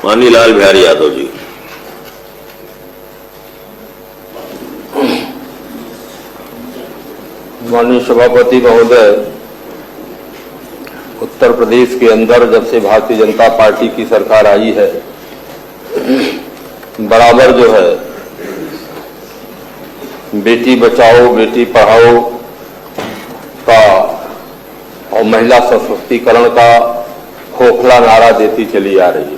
पानीलाल बिहारी यादव जी। माननीय सभापति महोदय, उत्तर प्रदेश के अंदर जब से भारतीय जनता पार्टी की सरकार आई है, बराबर जो है बेटी बचाओ बेटी पढ़ाओ का और महिला सशक्तिकरण का खोखला नारा देती चली आ रही है।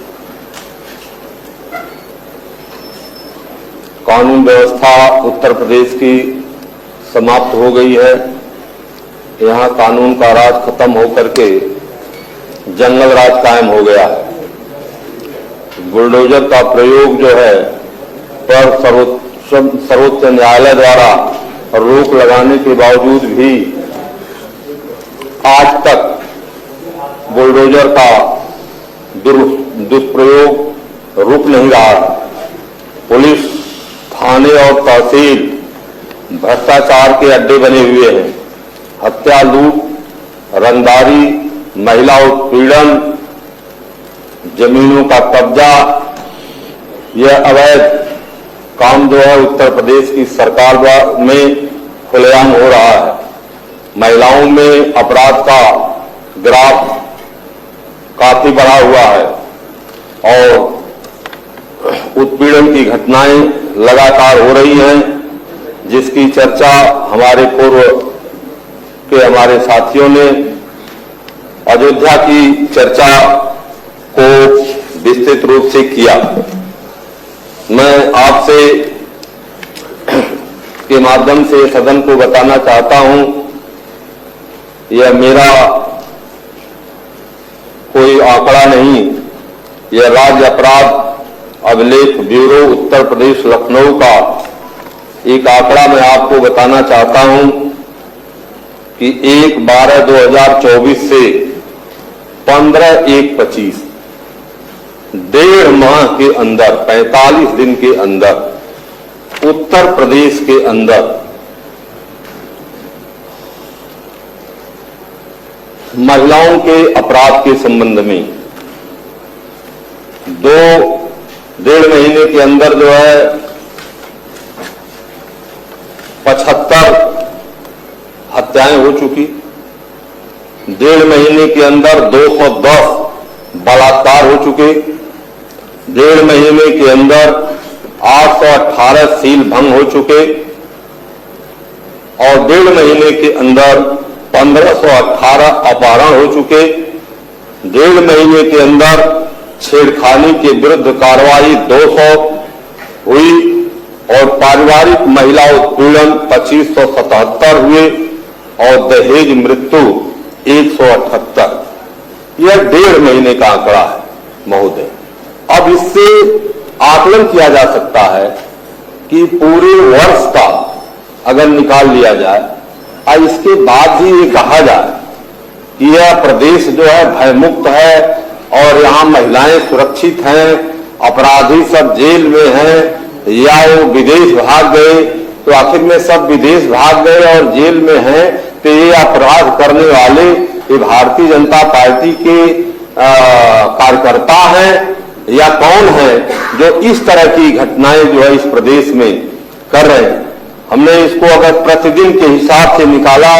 कानून व्यवस्था उत्तर प्रदेश की समाप्त हो गई है। यहाँ कानून का राज खत्म होकर के जंगल राज कायम हो गया है। बुलडोजर का प्रयोग जो है पर सर्वोच्च न्यायालय द्वारा रोक लगाने के बावजूद भी आज तक बुलडोजर का दुष्प्रयोग रुक नहीं रहा। पुलिस, थाने और तहसील भ्रष्टाचार के अड्डे बने हुए हैं। हत्या, लूट, रंगदारी, महिला उत्पीड़न, जमीनों का कब्जा, यह अवैध काम जो है उत्तर प्रदेश की सरकार में खुलेआम हो रहा है। महिलाओं में अपराध का ग्राफ काफी बढ़ा हुआ है और उत्पीड़न की घटनाएं लगातार हो रही हैं, जिसकी चर्चा हमारे पूर्व के हमारे साथियों ने अयोध्या की चर्चा को विस्तृत रूप से किया। मैं आपसे के माध्यम से सदन को बताना चाहता हूं, यह मेरा कोई आंकड़ा नहीं, यह राज्य अपराध अभिलेख ब्यूरो उत्तर प्रदेश लखनऊ का एक आंकड़ा मैं आपको बताना चाहता हूं कि 1/12/2024 से 15/1/25 1.5 माह के अंदर 45 दिन के अंदर उत्तर प्रदेश के अंदर महिलाओं के अपराध के संबंध में 2.5 महीने के अंदर जो है 75 हत्याएं हो चुकी। 1.5 महीने के अंदर 210 बलात्कार हो चुके। 1.5 महीने के अंदर 818 सील भंग हो चुके और 1.5 महीने के अंदर 1518 अपहरण हो चुके। 1.5 महीने के अंदर छेड़खानी के विरुद्ध कार्रवाई 200 हुई और पारिवारिक महिला उत्पीड़न 2577 हुए और दहेज मृत्यु 178। यह 1.5 महीने का आंकड़ा है महोदय। अब इससे आकलन किया जा सकता है कि पूरे वर्ष का अगर निकाल लिया जाए और इसके बाद ही ये कहा जाए कि यह प्रदेश जो है भयमुक्त है और यहाँ महिलाएं सुरक्षित हैं, अपराधी सब जेल में हैं या वो विदेश भाग गए, तो आखिर में सब विदेश भाग गए और जेल में हैं, तो ये अपराध करने वाले ये भारतीय जनता पार्टी के कार्यकर्ता हैं या कौन है जो इस तरह की घटनाएं जो है इस प्रदेश में कर रहे हैं। हमने इसको अगर प्रतिदिन के हिसाब से निकाला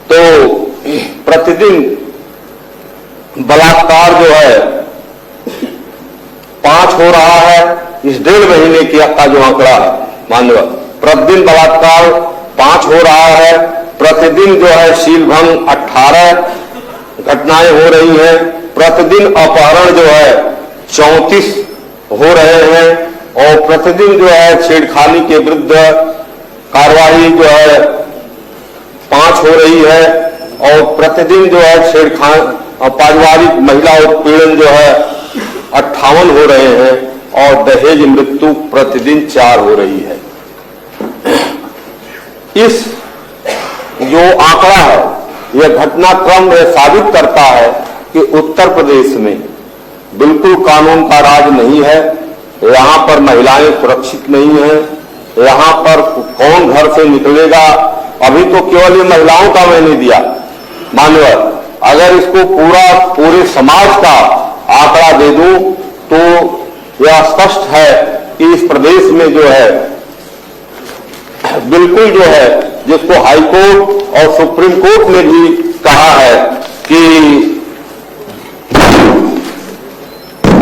तो प्रतिदिन बलात्कार जो है 5 हो रहा है। इस 1.5 महीने का जो आंकड़ा है माननीय, प्रतिदिन बलात्कार 5 हो रहा है। प्रतिदिन जो है शीलभंग 18 घटनाएं हो रही हैं। प्रतिदिन अपहरण जो है 34 हो रहे हैं और प्रतिदिन जो है छेड़खानी के विरुद्ध कार्रवाई जो है 5 हो रही है और प्रतिदिन जो है छेड़खानी और पारिवारिक महिला उत्पीड़न जो है 58 हो रहे हैं और दहेज मृत्यु प्रतिदिन 4 हो रही है। इस जो आंकड़ा है यह घटनाक्रम साबित करता है कि उत्तर प्रदेश में बिल्कुल कानून का राज नहीं है। यहाँ पर महिलाएं सुरक्षित नहीं है। यहाँ पर कौन घर से निकलेगा, अभी तो केवल ये महिलाओं का मैंने दिया मानव, अगर इसको पूरे समाज का आंकड़ा दे दूं तो यह स्पष्ट है कि इस प्रदेश में जो है बिल्कुल जो है, जिसको हाई कोर्ट और सुप्रीम कोर्ट ने भी कहा है कि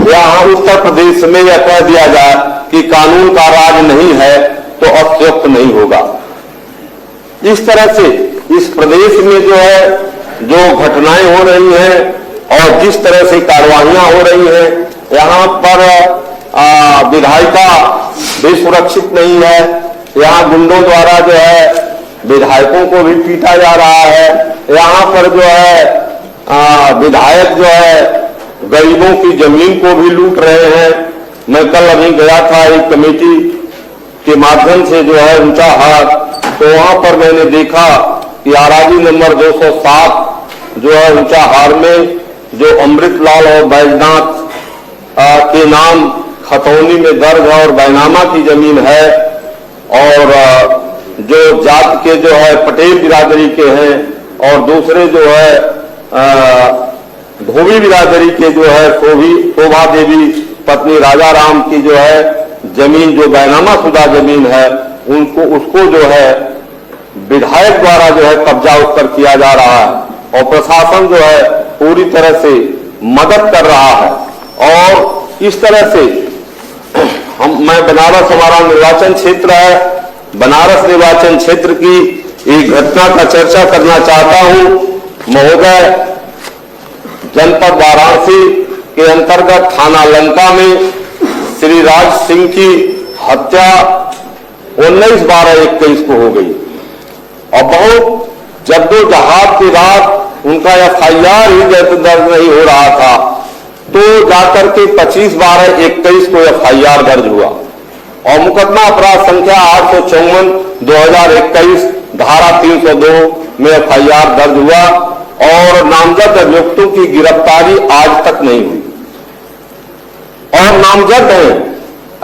यहां उत्तर प्रदेश में यह कह दिया जाए कि कानून का राज नहीं है तो अत्युक्त नहीं होगा। इस तरह से इस प्रदेश में जो है, जो घटनाएं हो रही हैं और जिस तरह से कार्रवाइयां हो रही हैं, यहां पर विधायिका भी सुरक्षित नहीं है। यहां गुंडों द्वारा जो है विधायकों को भी पीटा जा रहा है। यहां पर जो है विधायक जो है गरीबों की जमीन को भी लूट रहे हैं। मैं कल अभी गया था एक कमेटी के माध्यम से जो है ऊंचाहार, तो वहां पर मैंने देखा कि आराजी नंबर 207 जो है ऊंचाहार में जो अमृतलाल और बैजनाथ के नाम खतौनी में दर्ज है और बैनामा की जमीन है, और जो जात के जो है पटेल बिरादरी के हैं और दूसरे जो है धोबी बिरादरी के जो है शोभा देवी पत्नी राजा राम की जो है जमीन, जो बैनामा शुदा जमीन है, उसको जो है विधायक द्वारा जो है कब्जा उस पर किया जा रहा है और प्रशासन जो है पूरी तरह से मदद कर रहा है। और इस तरह से मैं बनारस, हमारा निर्वाचन क्षेत्र है, बनारस निर्वाचन क्षेत्र की एक घटना का चर्चा करना चाहता हूं। महोदय, जनपद वाराणसी के अंतर्गत थाना लंका में श्री राज सिंह की हत्या 19/12/21 को हो गई और बहुत जद्दोजहद के बाद उनका FIR ही दर्ज नहीं हो रहा था, तो जाकर के 25/12/21 को FIR दर्ज हुआ और मुकदमा अपराध संख्या 854/2021 धारा 302 में FIR दर्ज हुआ और नामजद अभियुक्तों की गिरफ्तारी आज तक नहीं हुई। और नामजद है,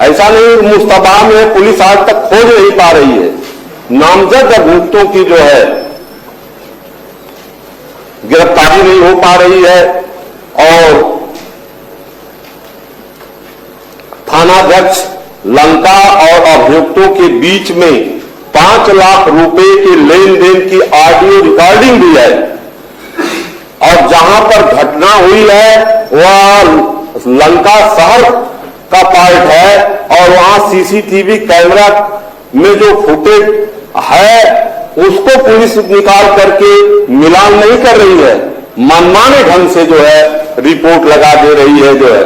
ऐसा नहीं मुस्तबा में पुलिस आज तक खोज नहीं पा रही है। नामजद अभियुक्तों की जो है गिरफ्तारी नहीं हो पा रही है और थानाध्यक्ष लंका और अभियुक्तों के बीच में 5 लाख रुपए के लेन देन की ऑडियो रिकॉर्डिंग भी है और जहां पर घटना हुई है वह लंका शहर का पार्ट है और वहां CCTV कैमरा में जो फुटेज है उसको पुलिस निकाल करके मिलान नहीं कर रही है, मनमाने ढंग से जो है रिपोर्ट लगा दे रही है जो है,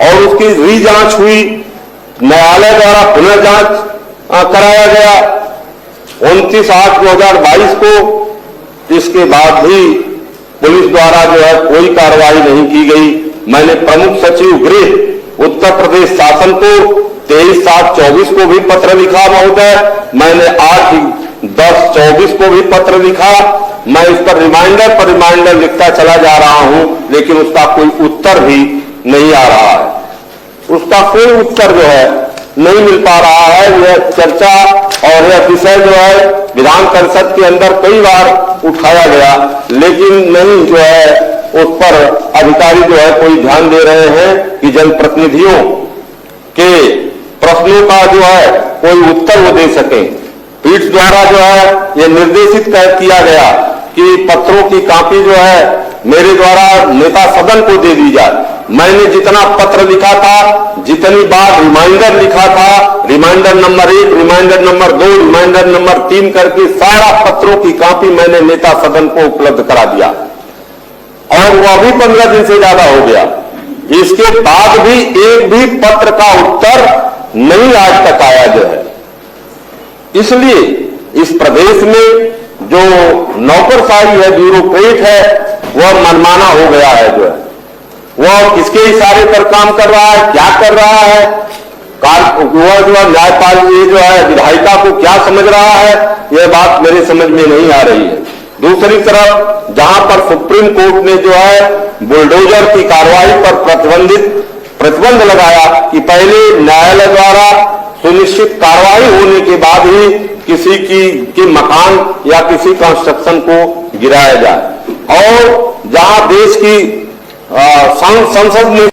और उसकी री-जांच हुई, न्यायालय द्वारा पुनर्जांच कराया गया 29/8/2022 को। इसके बाद भी पुलिस द्वारा जो है कोई कार्रवाई नहीं की गई। मैंने प्रमुख सचिव गृह उत्तर प्रदेश शासन को 23/7/24 को भी पत्र लिखा महोदय, मैंने 8/10/24 को भी पत्र लिखा। मैं इस पर रिमाइंडर लिखता चला जा रहा हूं, लेकिन उसका कोई उत्तर भी नहीं आ रहा है। उसका कोई उत्तर जो है नहीं मिल पा रहा है। यह चर्चा और यह विषय जो है विधान परिषद के अंदर कई बार उठाया गया, लेकिन नहीं जो है उस पर अधिकारी जो है कोई ध्यान दे रहे हैं कि जनप्रतिनिधियों के प्रश्नों का जो है कोई उत्तर वो दे सके। पीठ द्वारा जो है ये निर्देशित किया गया कि पत्रों की कॉपी जो है मेरे द्वारा नेता सदन को दे दी जाए। मैंने जितना पत्र लिखा था, जितनी बार रिमाइंडर लिखा था, reminder number 1, reminder number 2, reminder number 3 करके सारा पत्रों की कॉपी मैंने नेता सदन को उपलब्ध करा दिया और वह भी 15 दिन से ज्यादा हो गया। इसके बाद भी एक भी पत्र का उत्तर नहीं आज तक आया जो है। इसलिए इस प्रदेश में जो नौकरशाही है, ब्यूरोक्रेट है, वह मनमाना हो गया है जो है। वह किसके इशारे पर काम कर रहा है, क्या कर रहा है, वह जो न्यायपाल ये जो है विधायिका को क्या समझ रहा है, यह बात मेरे समझ में नहीं आ रही है। दूसरी तरफ जहां पर सुप्रीम कोर्ट ने जो है बुलडोजर की कार्रवाई पर प्रतिबंध लगाया कि पहले न्यायालय द्वारा सुनिश्चित कार्रवाई होने के बाद ही किसी की मकान या किसी कंस्ट्रक्शन को गिराया जाए, और जहां देश की संसद ने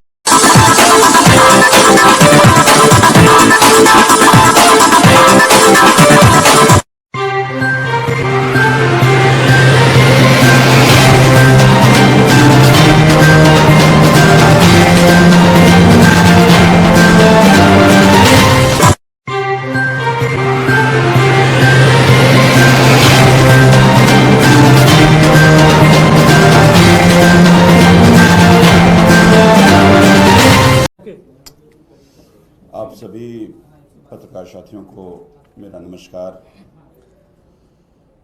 आप सभी पत्रकार साथियों को मेरा नमस्कार।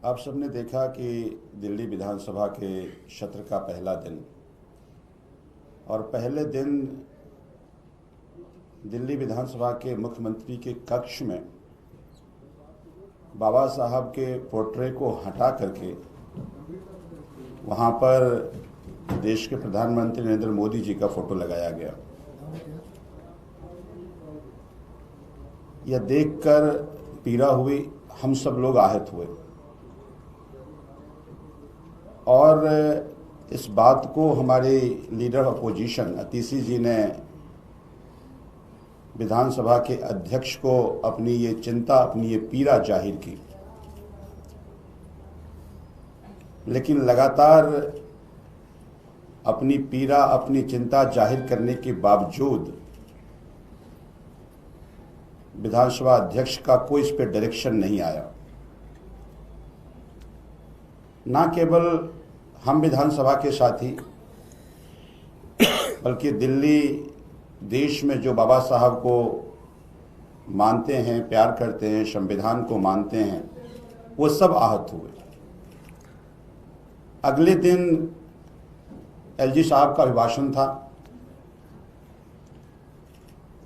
आप सबने देखा कि दिल्ली विधानसभा के सत्र का पहला दिन और पहले दिन दिल्ली विधानसभा के मुख्यमंत्री के कक्ष में बाबा साहब के पोर्ट्रे को हटा करके वहाँ पर देश के प्रधानमंत्री नरेंद्र मोदी जी का फोटो लगाया गया। यह देखकर पीड़ा हुई, हम सब लोग आहत हुए और इस बात को हमारे लीडर अपोजिशन अतीशी जी ने विधानसभा के अध्यक्ष को अपनी ये चिंता, अपनी ये पीड़ा जाहिर की। लेकिन लगातार अपनी पीड़ा, अपनी चिंता जाहिर करने के बावजूद विधानसभा अध्यक्ष का कोई इस पर डायरेक्शन नहीं आया। ना केवल हम विधानसभा के साथी बल्कि दिल्ली देश में जो बाबा साहब को मानते हैं, प्यार करते हैं, संविधान को मानते हैं, वो सब आहत हुए। अगले दिन एलजी साहब का अभिभाषण था।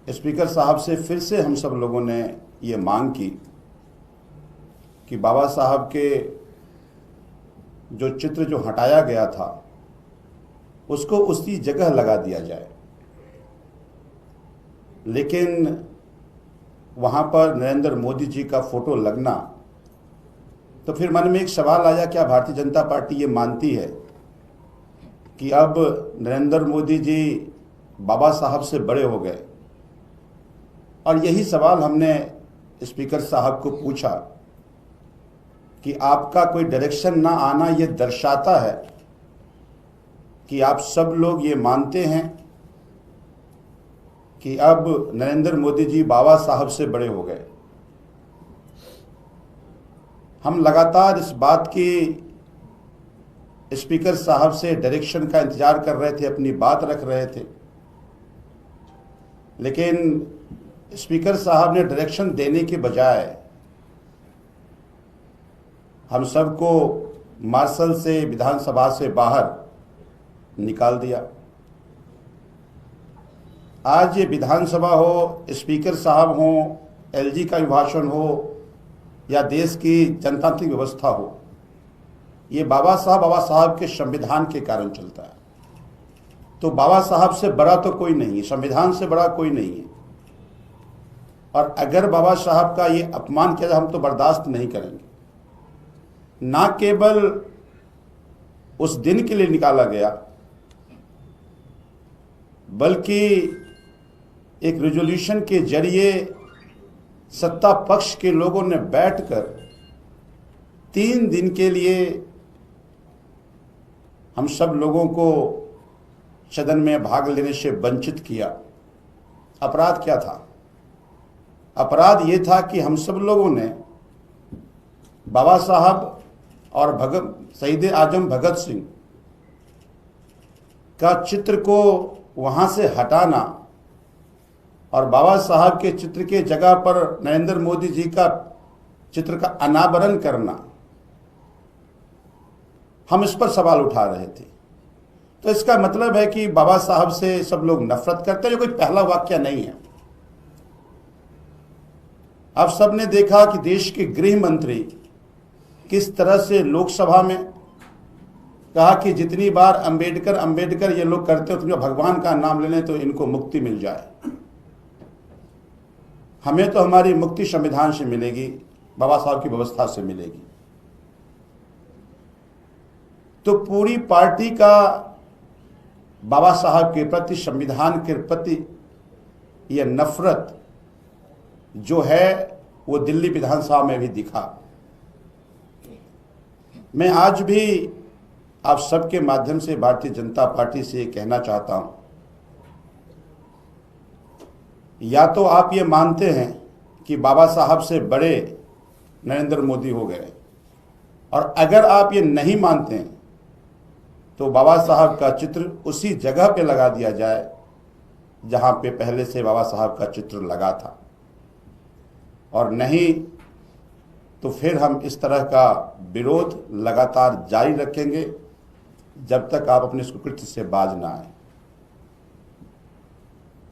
स्पीकर साहब से फिर से हम सब लोगों ने ये मांग की कि बाबा साहब के जो चित्र जो हटाया गया था उसको उसी जगह लगा दिया जाए। लेकिन वहाँ पर नरेंद्र मोदी जी का फोटो लगना, तो फिर मन में एक सवाल आया, क्या भारतीय जनता पार्टी ये मानती है कि अब नरेंद्र मोदी जी बाबा साहब से बड़े हो गए? और यही सवाल हमने स्पीकर साहब को पूछा कि आपका कोई डायरेक्शन ना आना ये दर्शाता है कि आप सब लोग ये मानते हैं कि अब नरेंद्र मोदी जी बाबा साहब से बड़े हो गए। हम लगातार इस बात की स्पीकर साहब से डायरेक्शन का इंतजार कर रहे थे, अपनी बात रख रहे थे, लेकिन स्पीकर साहब ने डायरेक्शन देने के बजाय हम सबको मार्शल से, विधानसभा से बाहर निकाल दिया। आज ये विधानसभा हो, स्पीकर साहब हो, एलजी का अभिभाषण हो या देश की जनतांत्रिक व्यवस्था हो, ये बाबा साहब के संविधान के कारण चलता है। तो बाबा साहब से बड़ा तो कोई नहीं है, संविधान से बड़ा कोई नहीं है। और अगर बाबा साहब का ये अपमान किया जाए, हम तो बर्दाश्त नहीं करेंगे। ना केवल उस दिन के लिए निकाला गया, बल्कि एक रेजोल्यूशन के जरिए सत्ता पक्ष के लोगों ने बैठकर 3 दिन के लिए हम सब लोगों को सदन में भाग लेने से वंचित किया। अपराध क्या था? अपराध ये था कि हम सब लोगों ने बाबा साहब और शहीद आजम भगत सिंह का चित्र को वहां से हटाना और बाबा साहब के चित्र के जगह पर नरेंद्र मोदी जी का चित्र का अनावरण करना, हम इस पर सवाल उठा रहे थे। तो इसका मतलब है कि बाबा साहब से सब लोग नफरत करते हैं। ये कोई पहला वाक्य नहीं है। आप सबने देखा कि देश के गृह मंत्री किस तरह से लोकसभा में कहा कि जितनी बार अंबेडकर ये लोग करते हो, उतनी भगवान का नाम ले लें तो इनको मुक्ति मिल जाए। हमें तो हमारी मुक्ति संविधान से मिलेगी, बाबा साहब की व्यवस्था से मिलेगी। तो पूरी पार्टी का बाबा साहब के प्रति, संविधान के प्रति यह नफरत जो है वो दिल्ली विधानसभा में भी दिखा। मैं आज भी आप सबके माध्यम से भारतीय जनता पार्टी से कहना चाहता हूं, या तो आप ये मानते हैं कि बाबा साहब से बड़े नरेंद्र मोदी हो गए, और अगर आप ये नहीं मानते हैं तो बाबा साहब का चित्र उसी जगह पे लगा दिया जाए जहां पे पहले से बाबा साहब का चित्र लगा था, और नहीं तो फिर हम इस तरह का विरोध लगातार जारी रखेंगे जब तक आप अपने सुकृत्य से बाज ना आए।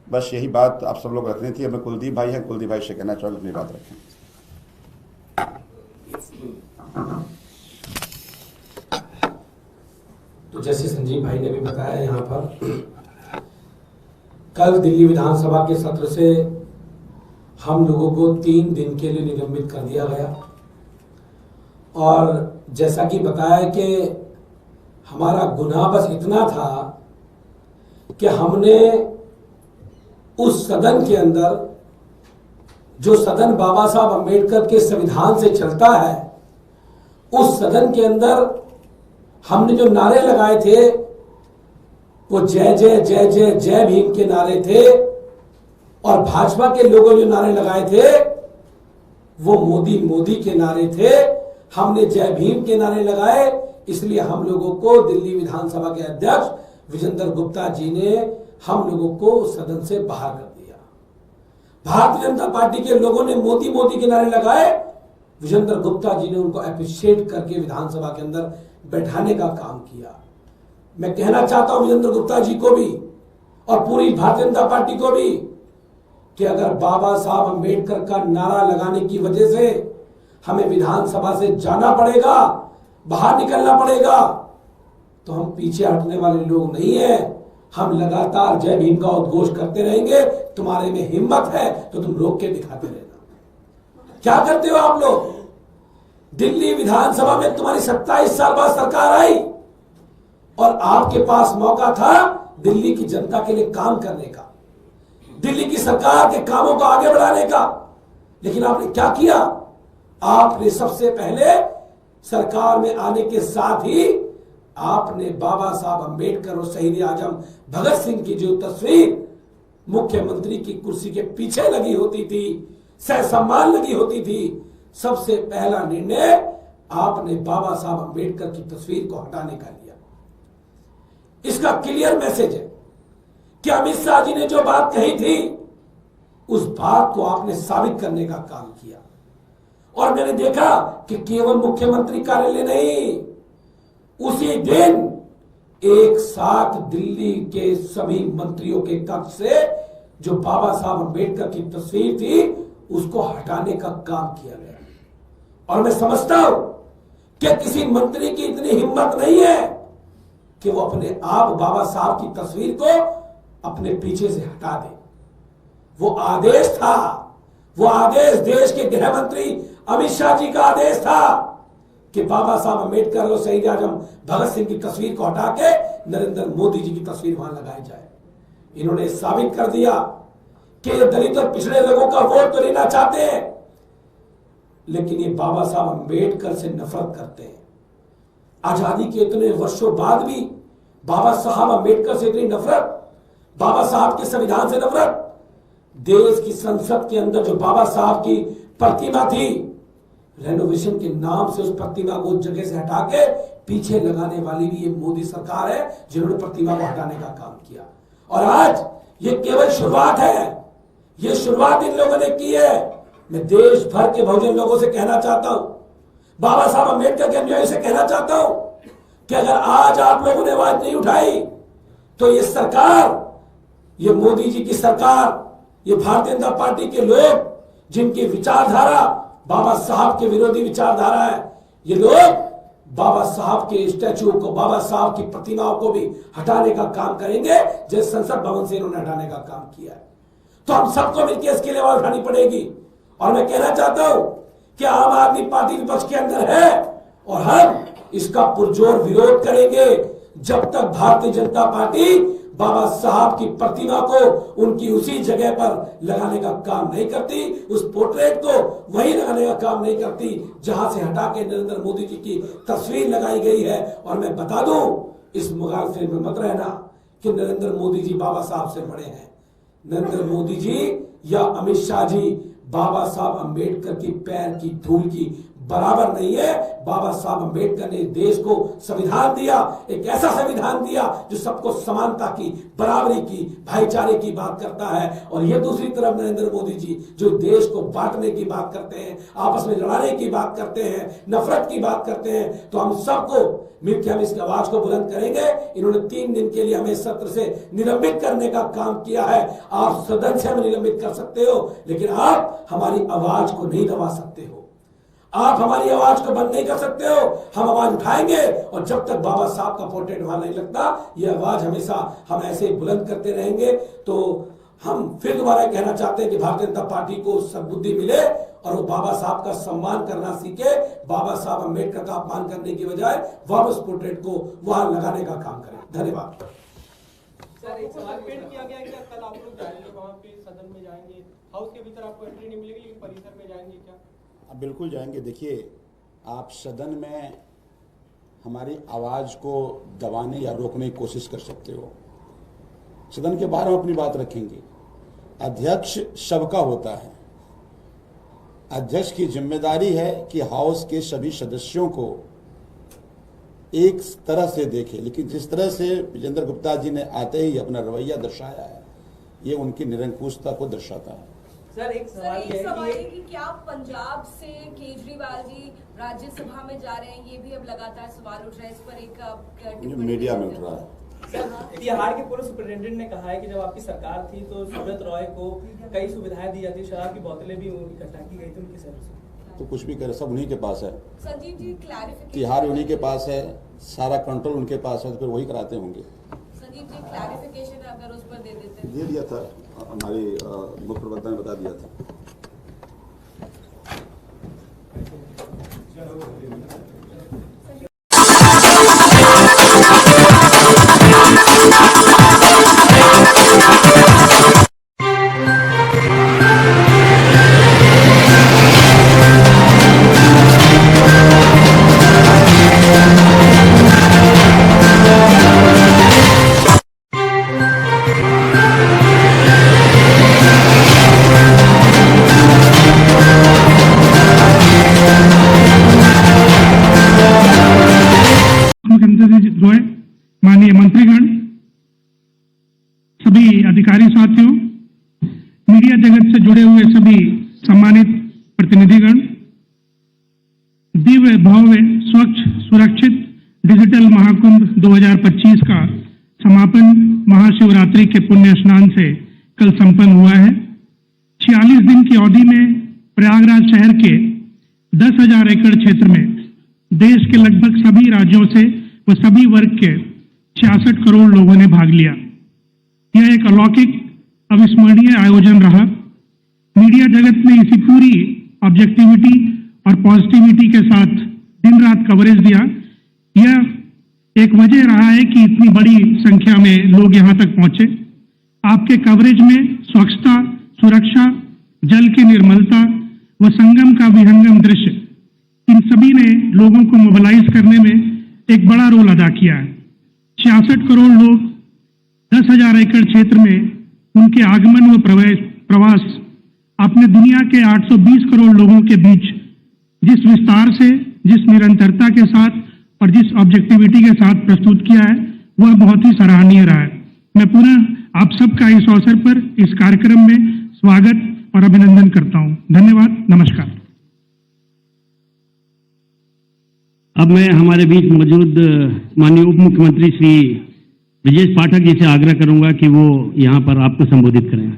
बस यही बात आप सब लोग रखनी थी। हमें कुलदीप भाई हैं, कुलदीप भाई से कहना चाहूँगा अपनी बात रखें। तो जैसे संजीव भाई ने भी बताया, यहाँ पर कल दिल्ली विधानसभा के सत्र से हम लोगों को 3 दिन के लिए निलंबित कर दिया गया, और जैसा कि बताया कि हमारा गुनाह बस इतना था कि हमने उस सदन के अंदर, जो सदन बाबा साहब अंबेडकर के संविधान से चलता है, उस सदन के अंदर हमने जो नारे लगाए थे वो जय जय जय जय जय भीम के नारे थे, और भाजपा के लोगों जो नारे लगाए थे वो मोदी मोदी के नारे थे। हमने जय भीम के नारे लगाए, इसलिए हम लोगों को दिल्ली विधानसभा के अध्यक्ष विजेंद्र गुप्ता जी ने हम लोगों को सदन से बाहर कर दिया। भारतीय जनता पार्टी के लोगों ने मोदी मोदी के नारे लगाए, विजेंद्र गुप्ता जी ने उनको अप्रिशिएट करके विधानसभा के अंदर बैठाने का काम किया। मैं कहना चाहता हूं विजेंद्र गुप्ता जी को भी और पूरी भारतीय जनता पार्टी को भी कि अगर बाबा साहब अंबेडकर का नारा लगाने की वजह से हमें विधानसभा से जाना पड़ेगा, बाहर निकलना पड़ेगा, तो हम पीछे हटने वाले लोग नहीं हैं। हम लगातार जय भीम का उद्घोष करते रहेंगे। तुम्हारे में हिम्मत है तो तुम रोक के दिखाते रहना। क्या करते हो आप लोग? दिल्ली विधानसभा में तुम्हारी 27 साल बाद सरकार आई और आपके पास मौका था दिल्ली की जनता के लिए काम करने का, दिल्ली की सरकार के कामों को आगे बढ़ाने का, लेकिन आपने क्या किया? आपने सबसे पहले सरकार में आने के साथ ही आपने बाबा साहब अंबेडकर और शहीद आजम भगत सिंह की जो तस्वीर मुख्यमंत्री की कुर्सी के पीछे लगी होती थी, सह सम्मान लगी होती थी, सबसे पहला निर्णय आपने बाबा साहब अंबेडकर की तस्वीर को हटाने का लिया। इसका क्लियर मैसेज है कि अमित शाह जी ने जो बात कही थी उस बात को आपने साबित करने का काम किया। और मैंने देखा कि केवल मुख्यमंत्री कार्यालय नहीं, उसी दिन एक साथ दिल्ली के सभी मंत्रियों के कक्ष से जो बाबा साहब अंबेडकर की तस्वीर थी उसको हटाने का काम किया गया। और मैं समझता हूं कि किसी मंत्री की इतनी हिम्मत नहीं है कि वो अपने आप बाबा साहब की तस्वीर को अपने पीछे से हटा दे। वो आदेश था, वो आदेश देश के गृह मंत्री अमित शाह जी का आदेश था कि बाबा साहब अंबेडकर और शहीद आजम भगत सिंह की तस्वीर को हटा के नरेंद्र मोदी जी की तस्वीर वहां लगाई जाए। इन्होंने साबित कर दिया कि ये दलित और पिछड़े लोगों का वोट तो लेना चाहते हैं, लेकिन ये बाबा साहब अंबेडकर से नफरत करते हैं। आजादी के इतने वर्षों बाद भी बाबा साहब अंबेडकर से इतनी नफरत, बाबा साहब के संविधान से नफरत। देश की संसद के अंदर जो बाबा साहब की प्रतिमा थी, रेनोवेशन के नाम से उस प्रतिमा को उस जगह से हटा के पीछे लगाने वाली भी ये मोदी सरकार है जिन्होंने प्रतिमा को हटाने का काम किया। और आज ये केवल शुरुआत है, ये शुरुआत इन लोगों ने की है। मैं देश भर के बहुजन लोगों से कहना चाहता हूं, बाबा साहब अंबेडकर के अनुयायियों से कहना चाहता हूं कि अगर आज आप लोगों ने आवाज नहीं उठाई तो ये सरकार, ये मोदी जी की सरकार, ये भारतीय जनता पार्टी के लोग जिनकी विचारधारा बाबा साहब के विरोधी विचारधारा है, ये लोग बाबा साहब के स्टैचू को, बाबा साहब की प्रतिमाओं को भी हटाने का काम करेंगे, जैसे संसद भवन से इन्होंने हटाने का काम किया है। तो हम सबको मिलकर इसके लिए आवाज उठानी पड़ेगी। और मैं कहना चाहता हूं कि आम आदमी पार्टी विपक्ष के अंदर है और हम इसका पुरजोर विरोध करेंगे जब तक भारतीय जनता पार्टी बाबा साहब की प्रतिमा को उनकी उसी जगह पर लगाने का काम नहीं करती, उस पोर्ट्रेट को वहीं लगाने का काम नहीं करती जहां से हटा के नरेंद्र मोदी जी की तस्वीर लगाई गई है। और मैं बता दूं, इस मुगालफे में मत रहना कि नरेंद्र मोदी जी बाबा साहब से बड़े हैं। नरेंद्र मोदी जी या अमित शाह जी बाबा साहब अंबेडकर की पैर की धूल की बराबर नहीं है। बाबा साहब अम्बेडकर ने देश को संविधान दिया, एक ऐसा संविधान दिया जो सबको समानता की, बराबरी की, भाईचारे की बात करता है। और ये दूसरी तरफ नरेंद्र मोदी जी जो देश को बांटने की बात करते हैं, आपस में लड़ाने की बात करते हैं, नफरत की बात करते हैं। तो हम सबको मिलकर हम इसकी आवाज को बुलंद करेंगे। इन्होंने 3 दिन के लिए हमें सत्र से निलंबित करने का काम किया है। आप सदन से हमें निलंबित कर सकते हो, लेकिन आप हमारी आवाज को नहीं दबा सकते हो, आप हमारी आवाज को बंद नहीं कर सकते हो। हम आवाज उठाएंगे और जब तक बाबा साहब का पोर्ट्रेट वहां नहीं लगता, ये आवाज हमेशा हम ऐसे ही बुलंद करते रहेंगे। तो हम फिर दोबारा कहना चाहते हैं कि भारतीय जनता पार्टी को सद्बुद्धि मिले और वो बाबा साहब का सम्मान करना सीखे। बाबा साहब अम्बेडकर का अपमान करने की बजाय वापस पोर्ट्रेट को वहां लगाने का काम करें। धन्यवाद। सर, एक सवाल पेश किया गया क्या कल आप लोग जाएंगे वहाँ पे, सदन में जाएंगे, हाउस के भीतर आपको एंट्री नहीं मिलेगी, लेकिन परिसर में जाएंगे क्या? अब बिल्कुल जाएंगे। देखिए, आप सदन में हमारी आवाज़ को दबाने या रोकने की कोशिश कर सकते हो, सदन के बाहर हम अपनी बात रखेंगे। अध्यक्ष सबका होता है, अध्यक्ष की जिम्मेदारी है कि हाउस के सभी सदस्यों को एक तरह से देखे, लेकिन जिस तरह से विजेंद्र गुप्ता जी ने आते ही अपना रवैया दर्शाया है, ये उनकी निरंकुशता को दर्शाता है। सर, एक सवाल है कि क्या पंजाब से केजरीवाल जी राज्यसभा में जा रहे हैं, ये भी अब लगातार सवाल उठ रहा है। इस पर एक मीडिया में उठ रहा है। बिहार के पूर्व सुपरिटेंडेंट ने कहा है कि जब आपकी सरकार थी तो सुब्रत रॉय को कई सुविधाएं दी जाती, शराब की बोतलें भी इकट्ठा की गई थी उनकी तरफ से। तो कुछ भी करे, सब उन्हीं के पास है। संजीव जी, क्लैरिफिकेशन, तिहार उन्हीं के पास है, सारा कंट्रोल उनके पास है, तो फिर वही कराते होंगे। संजीव जी, क्लैरिफिकेशन अगर उस पर दे दिया था, हमारी मुख्य प्रवक्ता ने बता दिया था। माननीय मंत्रीगण, सभी अधिकारी साथियों, मीडिया जगत से जुड़े हुए सभी सम्मानित प्रतिनिधिगण, दिव्य भव्य स्वच्छ सुरक्षित डिजिटल महाकुंभ 2025 का समापन महाशिवरात्रि के पुण्य स्नान से कल संपन्न हुआ है। 46 दिन की अवधि में प्रयागराज शहर के 10,000 एकड़ क्षेत्र में देश के लगभग सभी राज्यों से व सभी वर्ग के 66 करोड़ लोगों ने भाग लिया। यह एक अलौकिक अविस्मरणीय आयोजन रहा। मीडिया जगत ने इसी पूरी ऑब्जेक्टिविटी और पॉजिटिविटी के साथ दिन रात कवरेज दिया। यह एक वजह रहा है कि इतनी बड़ी संख्या में लोग यहां तक पहुंचे। आपके कवरेज में स्वच्छता, सुरक्षा, जल की निर्मलता व संगम का विहंगम दृश्य, इन सभी ने लोगों को मोबिलाइज करने में एक बड़ा रोल अदा किया है। 66 करोड़ लोग 10,000 एकड़ क्षेत्र में उनके आगमन व प्रवास अपने दुनिया के 820 करोड़ लोगों के बीच जिस विस्तार से, जिस निरंतरता के साथ और जिस ऑब्जेक्टिविटी के साथ प्रस्तुत किया है, वह बहुत ही सराहनीय रहा है। मैं पुनः आप सबका इस अवसर पर इस कार्यक्रम में स्वागत और अभिनंदन करता हूं। धन्यवाद, नमस्कार। अब मैं हमारे बीच मौजूद माननीय उप मुख्यमंत्री श्री ब्रजेश पाठक जी से आग्रह करूंगा कि वो यहां पर आपको संबोधित करें।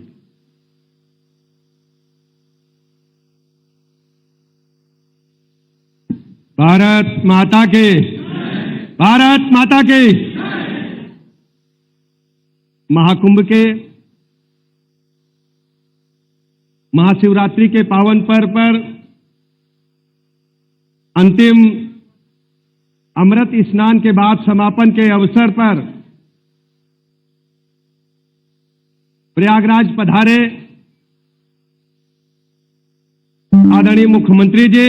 भारत माता के, भारत माता के। महाकुंभ के महाशिवरात्रि के पावन पर्व पर अंतिम अमृत स्नान के बाद समापन के अवसर पर प्रयागराज पधारे आदरणीय मुख्यमंत्री जी,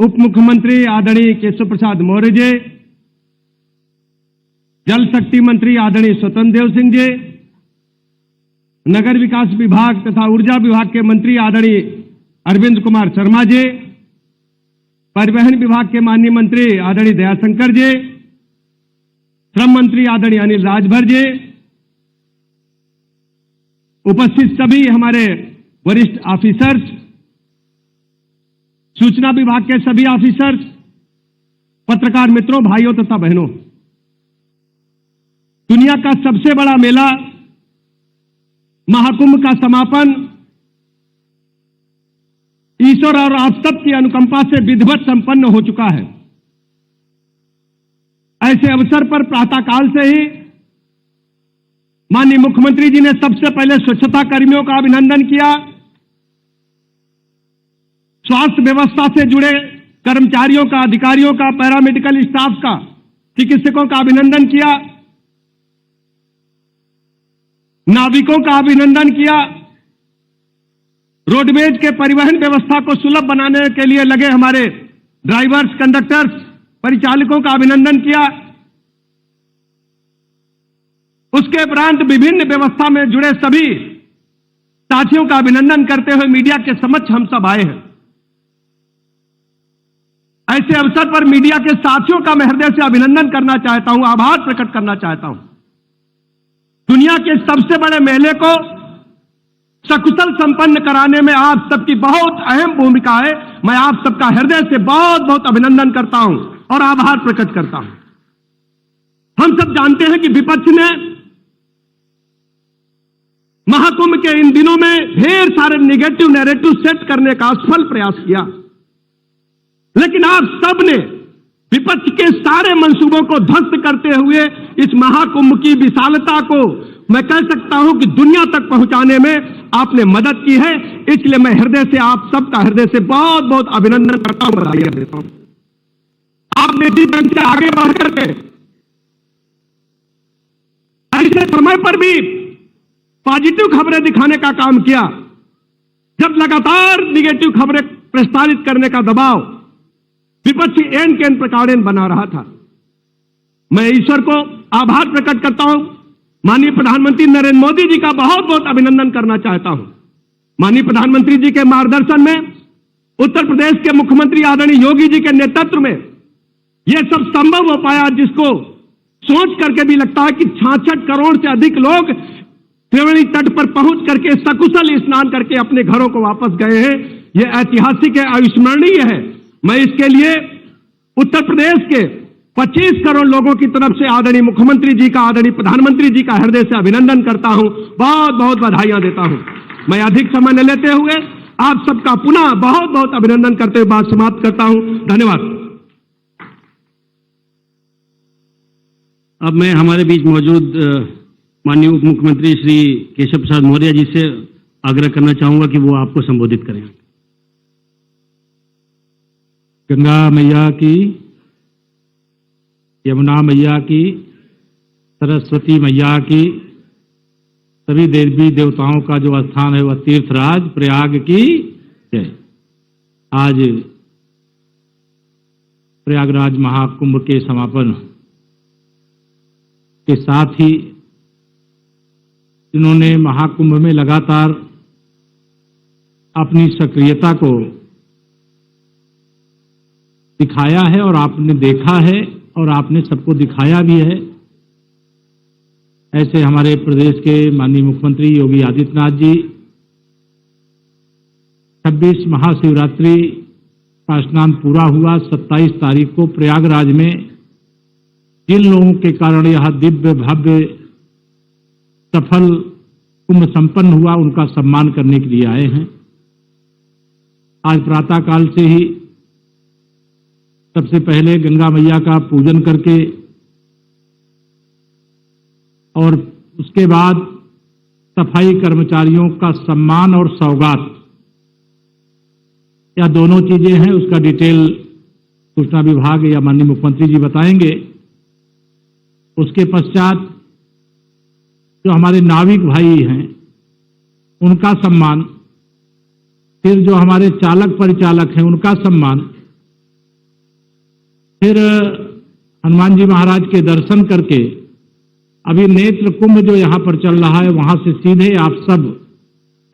उप मुख्यमंत्री आदरणीय केशव प्रसाद मौर्य जी, जल शक्ति मंत्री आदरणीय स्वतंत्र देव सिंह जी, नगर विकास विभाग तथा ऊर्जा विभाग के मंत्री आदरणीय अरविंद कुमार शर्मा जी, परिवहन विभाग के माननीय मंत्री आदरणीय दयाशंकर जी, श्रम मंत्री आदरणीय अनिल राजभर जी, उपस्थित सभी हमारे वरिष्ठ ऑफिसर्स, सूचना विभाग के सभी ऑफिसर्स, पत्रकार मित्रों, भाइयों तथा बहनों, दुनिया का सबसे बड़ा मेला महाकुंभ का समापन ईश्वर और आप सब की अनुकंपा से विधिवत संपन्न हो चुका है। ऐसे अवसर पर प्रातःकाल से ही माननीय मुख्यमंत्री जी ने सबसे पहले स्वच्छता कर्मियों का अभिनंदन किया, स्वास्थ्य व्यवस्था से जुड़े कर्मचारियों का, अधिकारियों का, पैरामेडिकल स्टाफ का, चिकित्सकों का अभिनंदन किया, नाविकों का अभिनंदन किया, रोडवेज के परिवहन व्यवस्था को सुलभ बनाने के लिए लगे हमारे ड्राइवर्स, कंडक्टर्स, परिचालकों का अभिनंदन किया। उसके उपरांत विभिन्न व्यवस्था में जुड़े सभी साथियों का अभिनंदन करते हुए मीडिया के समक्ष हम सब आए हैं। ऐसे अवसर पर मीडिया के साथियों का मैं हृदय से अभिनंदन करना चाहता हूं, आभार प्रकट करना चाहता हूं। दुनिया के सबसे बड़े मेले को सकुशल संपन्न कराने में आप सबकी बहुत अहम भूमिका है। मैं आप सबका हृदय से बहुत बहुत अभिनंदन करता हूं और आभार प्रकट करता हूं। हम सब जानते हैं कि विपक्ष ने महाकुंभ के इन दिनों में ढेर सारे नेगेटिव नैरेटिव सेट करने का असफल प्रयास किया, लेकिन आप सब ने विपक्ष के सारे मंसूबों को ध्वस्त करते हुए इस महाकुंभ की विशालता को मैं कह सकता हूं कि दुनिया तक पहुंचाने में आपने मदद की है। इसलिए मैं हृदय से आप सबका हृदय से बहुत बहुत अभिनंदन करता हूं, बधाई देता हूं। आपने जिस ढंग से आगे बढ़ करके ऐसे समय पर भी पॉजिटिव खबरें दिखाने का काम किया, जब लगातार निगेटिव खबरें प्रस्तावित करने का दबाव विपक्षी एन के एन प्रकार बना रहा था। मैं ईश्वर को आभार प्रकट करता हूं, माननीय प्रधानमंत्री नरेंद्र मोदी जी का बहुत बहुत अभिनंदन करना चाहता हूं। माननीय प्रधानमंत्री जी के मार्गदर्शन में, उत्तर प्रदेश के मुख्यमंत्री आदरणीय योगी जी के नेतृत्व में यह सब संभव हो पाया, जिसको सोच करके भी लगता है कि 66 करोड़ से अधिक लोग त्रिवेणी तट पर पहुंच करके सकुशल स्नान करके अपने घरों को वापस गए हैं। यह ऐतिहासिक है, अविस्मरणीय है। मैं इसके लिए उत्तर प्रदेश के 25 करोड़ लोगों की तरफ से आदरणीय मुख्यमंत्री जी का, आदरणीय प्रधानमंत्री जी का हृदय से अभिनंदन करता हूं, बहुत बहुत बधाइयां देता हूं। मैं अधिक समय न लेते हुए आप सबका पुनः बहुत बहुत अभिनंदन करते हुए बात समाप्त करता हूं। धन्यवाद। अब मैं हमारे बीच मौजूद माननीय उप मुख्यमंत्री श्री केशव प्रसाद मौर्य जी से आग्रह करना चाहूंगा कि वो आपको संबोधित करें। गंगा मैया की, यमुना मैया की, सरस्वती मैया की, सभी देवी देवताओं का जो स्थान है वह तीर्थराज प्रयाग की जय। आज प्रयागराज महाकुंभ के समापन के साथ ही जिन्होंने महाकुंभ में लगातार अपनी सक्रियता को दिखाया है और आपने देखा है और आपने सबको दिखाया भी है, ऐसे हमारे प्रदेश के माननीय मुख्यमंत्री योगी आदित्यनाथ जी 26 महाशिवरात्रि का स्नान पूरा हुआ। 27 तारीख को प्रयागराज में जिन लोगों के कारण यह दिव्य भव्य सफल कुंभ संपन्न हुआ, उनका सम्मान करने के लिए आए हैं। आज प्रातःकाल से ही सबसे पहले गंगा मैया का पूजन करके और उसके बाद सफाई कर्मचारियों का सम्मान और सौगात, यह दोनों चीजें हैं। उसका डिटेल सूचना विभाग या माननीय मुख्यमंत्री जी बताएंगे। उसके पश्चात जो हमारे नाविक भाई हैं उनका सम्मान, फिर जो हमारे चालक परिचालक हैं उनका सम्मान, फिर हनुमान जी महाराज के दर्शन करके अभी नेत्र कुंभ जो यहाँ पर चल रहा है वहां से सीधे आप सब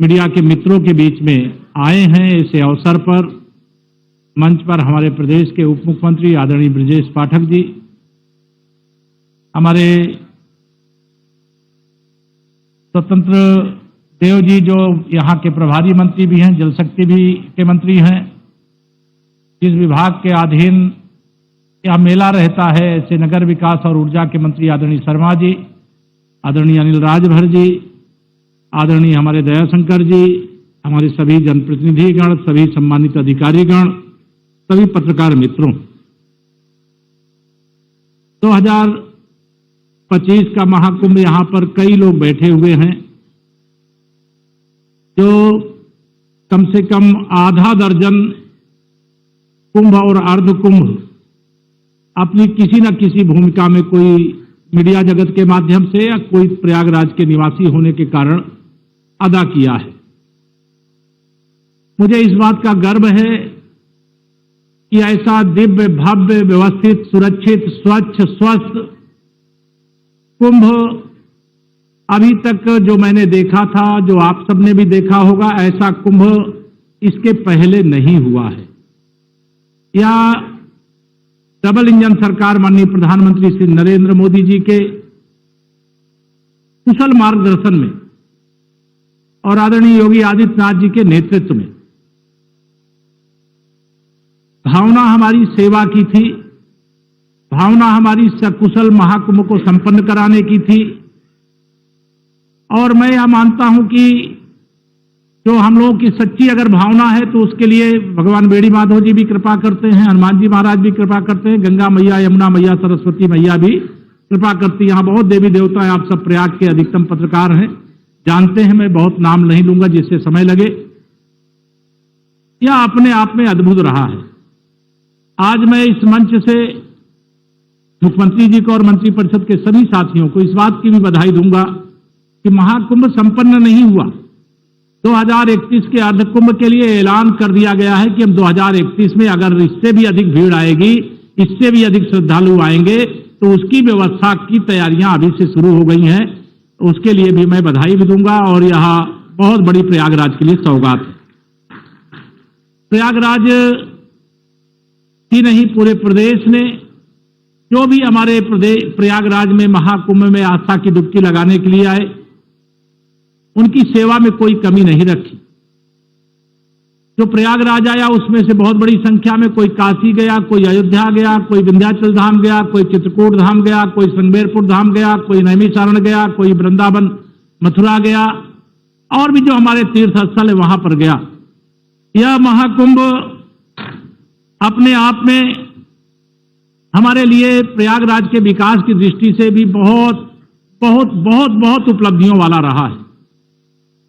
मीडिया के मित्रों के बीच में आए हैं इस अवसर पर। मंच पर हमारे प्रदेश के उप मुख्यमंत्री आदरणीय ब्रजेश पाठक जी, हमारे स्वतंत्र देव जी जो यहाँ के प्रभारी मंत्री भी हैं, जल शक्ति भी के मंत्री हैं, जिस विभाग के अधीन यह मेला रहता है ऐसे नगर विकास और ऊर्जा के मंत्री आदरणीय शर्मा जी, आदरणीय अनिल राजभर जी, आदरणीय हमारे दयाशंकर जी, हमारे सभी जनप्रतिनिधिगण, सभी सम्मानित अधिकारीगण, सभी पत्रकार मित्रों, 2025 का महाकुंभ यहां पर कई लोग बैठे हुए हैं जो कम से कम आधा दर्जन कुंभ और अर्ध कुंभ अपनी किसी न किसी भूमिका में, कोई मीडिया जगत के माध्यम से या कोई प्रयागराज के निवासी होने के कारण अदा किया है। मुझे इस बात का गर्व है कि ऐसा दिव्य, भव्य, व्यवस्थित, सुरक्षित, स्वच्छ, स्वस्थ कुंभ अभी तक जो मैंने देखा था, जो आप सबने भी देखा होगा, ऐसा कुंभ इसके पहले नहीं हुआ है। या डबल इंजन सरकार माननीय प्रधानमंत्री श्री नरेंद्र मोदी जी के कुशल मार्गदर्शन में और आदरणीय योगी आदित्यनाथ जी के नेतृत्व में भावना हमारी सेवा की थी, भावना हमारी सकुशल महाकुंभ को संपन्न कराने की थी। और मैं यह मानता हूं कि जो हम लोगों की सच्ची अगर भावना है तो उसके लिए भगवान बेड़ी माधव जी भी कृपा करते हैं, हनुमान जी महाराज भी कृपा करते हैं, गंगा मैया, यमुना मैया, सरस्वती मैया भी कृपा करती है। यहां बहुत देवी देवता हैं, आप सब प्रयाग के अधिकतम पत्रकार हैं, जानते हैं, मैं बहुत नाम नहीं लूंगा जिससे समय लगे। यह अपने आप में अद्भुत रहा है। आज मैं इस मंच से मुख्यमंत्री जी को और मंत्रिपरिषद के सभी साथियों को इस बात की भी बधाई दूंगा कि महाकुंभ संपन्न नहीं हुआ। 2031 के अर्धकुंभ के लिए ऐलान कर दिया गया है कि हम 2031 में अगर इससे भी अधिक भीड़ आएगी, इससे भी अधिक श्रद्धालु आएंगे, तो उसकी व्यवस्था की तैयारियां अभी से शुरू हो गई हैं। उसके लिए भी मैं बधाई भी दूंगा और यह बहुत बड़ी प्रयागराज के लिए सौगात है। प्रयागराज ही नहीं, पूरे प्रदेश ने जो भी हमारे प्रयागराज में महाकुंभ में आस्था की डुबकी लगाने के लिए आए, उनकी सेवा में कोई कमी नहीं रखी। जो प्रयागराज आया उसमें से बहुत बड़ी संख्या में कोई काशी गया, कोई अयोध्या गया, कोई विंध्याचल धाम गया, कोई चित्रकूट धाम गया, कोई संगमेरपुर धाम गया, कोई नैमिषारण गया, कोई वृंदावन मथुरा गया, और भी जो हमारे तीर्थ स्थल है वहां पर गया। यह महाकुंभ अपने आप में हमारे लिए प्रयागराज के विकास की दृष्टि से भी बहुत बहुत बहुत बहुत उपलब्धियों वाला रहा है।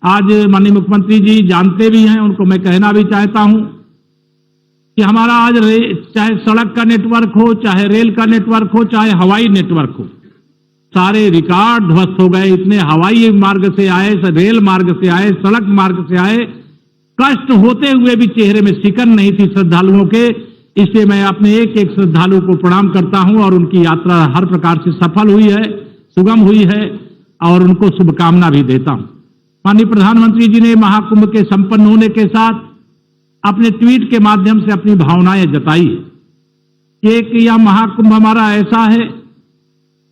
आज माननीय मुख्यमंत्री जी जानते भी हैं, उनको मैं कहना भी चाहता हूं कि हमारा आज चाहे सड़क का नेटवर्क हो, चाहे रेल का नेटवर्क हो, चाहे हवाई नेटवर्क हो, सारे रिकॉर्ड ध्वस्त हो गए। इतने हवाई मार्ग से आए, रेल मार्ग से आए, सड़क मार्ग से आए, कष्ट होते हुए भी चेहरे में सिकन नहीं थी श्रद्धालुओं के। इसलिए मैं अपने एक एक श्रद्धालु को प्रणाम करता हूं और उनकी यात्रा हर प्रकार से सफल हुई है, सुगम हुई है, और उनको शुभकामना भी देता हूं। माननीय प्रधानमंत्री जी ने महाकुंभ के संपन्न होने के साथ अपने ट्वीट के माध्यम से अपनी भावनाएं जताई कि एक यह महाकुंभ हमारा ऐसा है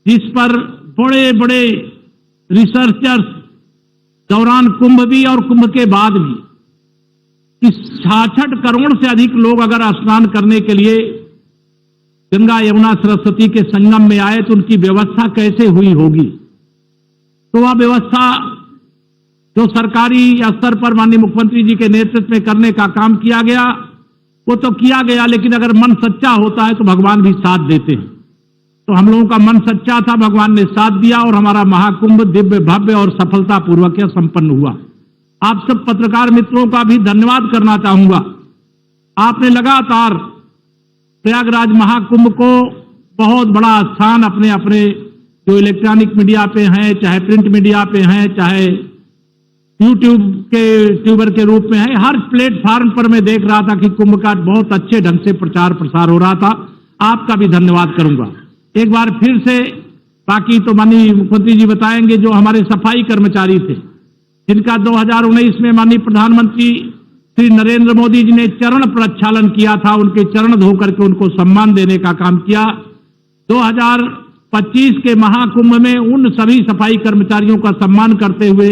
जिस पर बड़े बड़े रिसर्चर्स दौरान कुंभ भी और कुंभ के बाद भी 66 करोड़ से अधिक लोग अगर स्नान करने के लिए गंगा यमुना सरस्वती के संगम में आए तो उनकी व्यवस्था कैसे हुई होगी। तो वह व्यवस्था जो सरकारी स्तर पर माननीय मुख्यमंत्री जी के नेतृत्व में करने का काम किया गया, वो तो किया गया, लेकिन अगर मन सच्चा होता है तो भगवान भी साथ देते हैं। तो हम लोगों का मन सच्चा था, भगवान ने साथ दिया और हमारा महाकुंभ दिव्य, भव्य और सफलतापूर्वक संपन्न हुआ। आप सब पत्रकार मित्रों का भी धन्यवाद करना चाहूंगा। आपने लगातार प्रयागराज महाकुंभ को बहुत बड़ा स्थान अपने अपने जो इलेक्ट्रॉनिक मीडिया पे हैं, चाहे प्रिंट मीडिया पे हैं, चाहे यूट्यूब के ट्यूबर के रूप में है, हर प्लेटफार्म पर मैं देख रहा था कि कुंभ का बहुत अच्छे ढंग से प्रचार प्रसार हो रहा था। आपका भी धन्यवाद करूंगा एक बार फिर से। बाकी तो माननीय मुख्यमंत्री जी बताएंगे, जो हमारे सफाई कर्मचारी थे जिनका 2019 में माननीय प्रधानमंत्री श्री नरेंद्र मोदी जी ने चरण प्रक्षालन किया था, उनके चरण धो करके उनको सम्मान देने का काम किया। 2025 के महाकुंभ में उन सभी सफाई कर्मचारियों का सम्मान करते हुए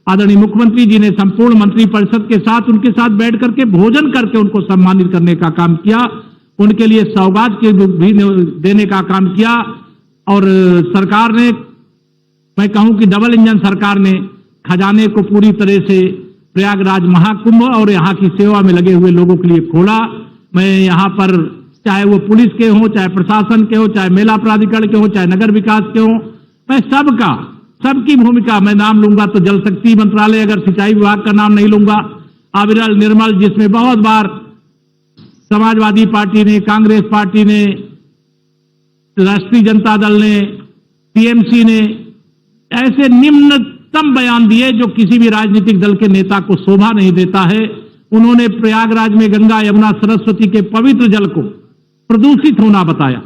आदरणीय मुख्यमंत्री जी ने संपूर्ण मंत्रिपरिषद के साथ उनके साथ बैठ करके भोजन करके उनको सम्मानित करने का काम किया, उनके लिए सौगात भी देने का काम किया। और सरकार ने, मैं कहूं कि डबल इंजन सरकार ने खजाने को पूरी तरह से प्रयागराज महाकुंभ और यहाँ की सेवा में लगे हुए लोगों के लिए खोला। मैं यहाँ पर चाहे वो पुलिस के हों, चाहे प्रशासन के हों, चाहे मेला प्राधिकरण के हों, चाहे नगर विकास के हों, मैं सबकी भूमिका मैं नाम लूंगा तो जल शक्ति मंत्रालय, अगर सिंचाई विभाग का नाम नहीं लूंगा, अविरल निर्मल, जिसमें बहुत बार समाजवादी पार्टी ने, कांग्रेस पार्टी ने, राष्ट्रीय जनता दल ने, टीएमसी ने ऐसे निम्नतम बयान दिए जो किसी भी राजनीतिक दल के नेता को शोभा नहीं देता है। उन्होंने प्रयागराज में गंगा, यमुना, सरस्वती के पवित्र जल को प्रदूषित होना बताया।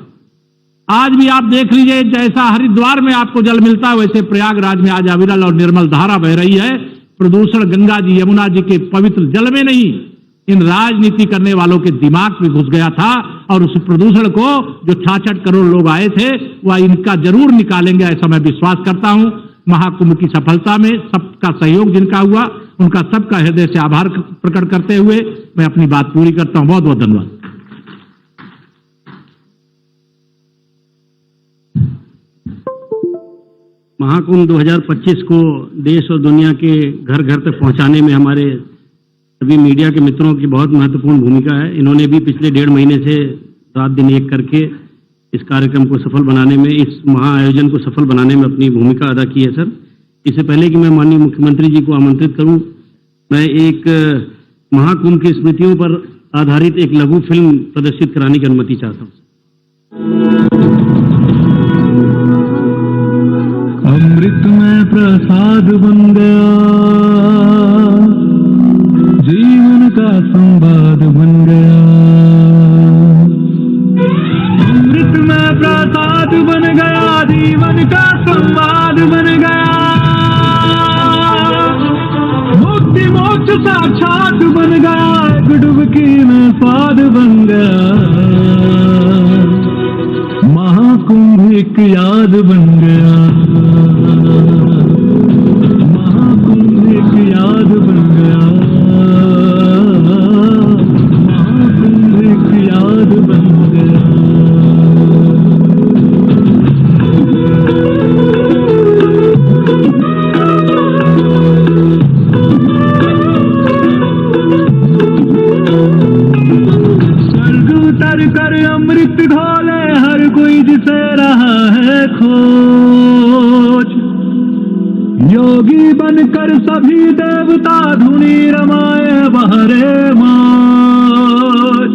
आज भी आप देख लीजिए, जैसा हरिद्वार में आपको जल मिलता है वैसे प्रयागराज में आज अविरल और निर्मल धारा बह रही है। प्रदूषण गंगा जी, यमुना जी के पवित्र जल में नहीं, इन राजनीति करने वालों के दिमाग में घुस गया था और उस प्रदूषण को जो 66 करोड़ लोग आए थे वह इनका जरूर निकालेंगे, ऐसा मैं विश्वास करता हूं। महाकुंभ की सफलता में सबका सहयोग जिनका हुआ, उनका सबका हृदय से आभार प्रकट करते हुए मैं अपनी बात पूरी करता हूं। बहुत बहुत धन्यवाद। महाकुंभ 2025 को देश और दुनिया के घर घर तक पहुंचाने में हमारे सभी मीडिया के मित्रों की बहुत महत्वपूर्ण भूमिका है। इन्होंने भी पिछले 1.5 महीने से रात दिन एक करके इस कार्यक्रम को सफल बनाने में, इस महाआयोजन को सफल बनाने में अपनी भूमिका अदा की है। सर, इससे पहले कि मैं माननीय मुख्यमंत्री जी को आमंत्रित करूं, मैं एक महाकुंभ की स्मृतियों पर आधारित एक लघु फिल्म प्रदर्शित कराने की अनुमति चाहता हूं। अमृत में प्रसाद बन गया, जीवन का संवाद बन गया। अमृत में प्रसाद बन गया, जीवन का संवाद बन गया। मुक्ति मोक्ष साक्षात बन गया, एक डुबकी में स्वाद बन गया। महाकुंभ एक याद बन गया, महाकुंभ एक याद बन गया, महाकुंभ एक याद बन गया। स्वर्ग उतर कर अमृत ढोले हर कोई जिसे रहा है खोज। योगी बनकर सभी देवता धुनी रमाए बहरे मौज।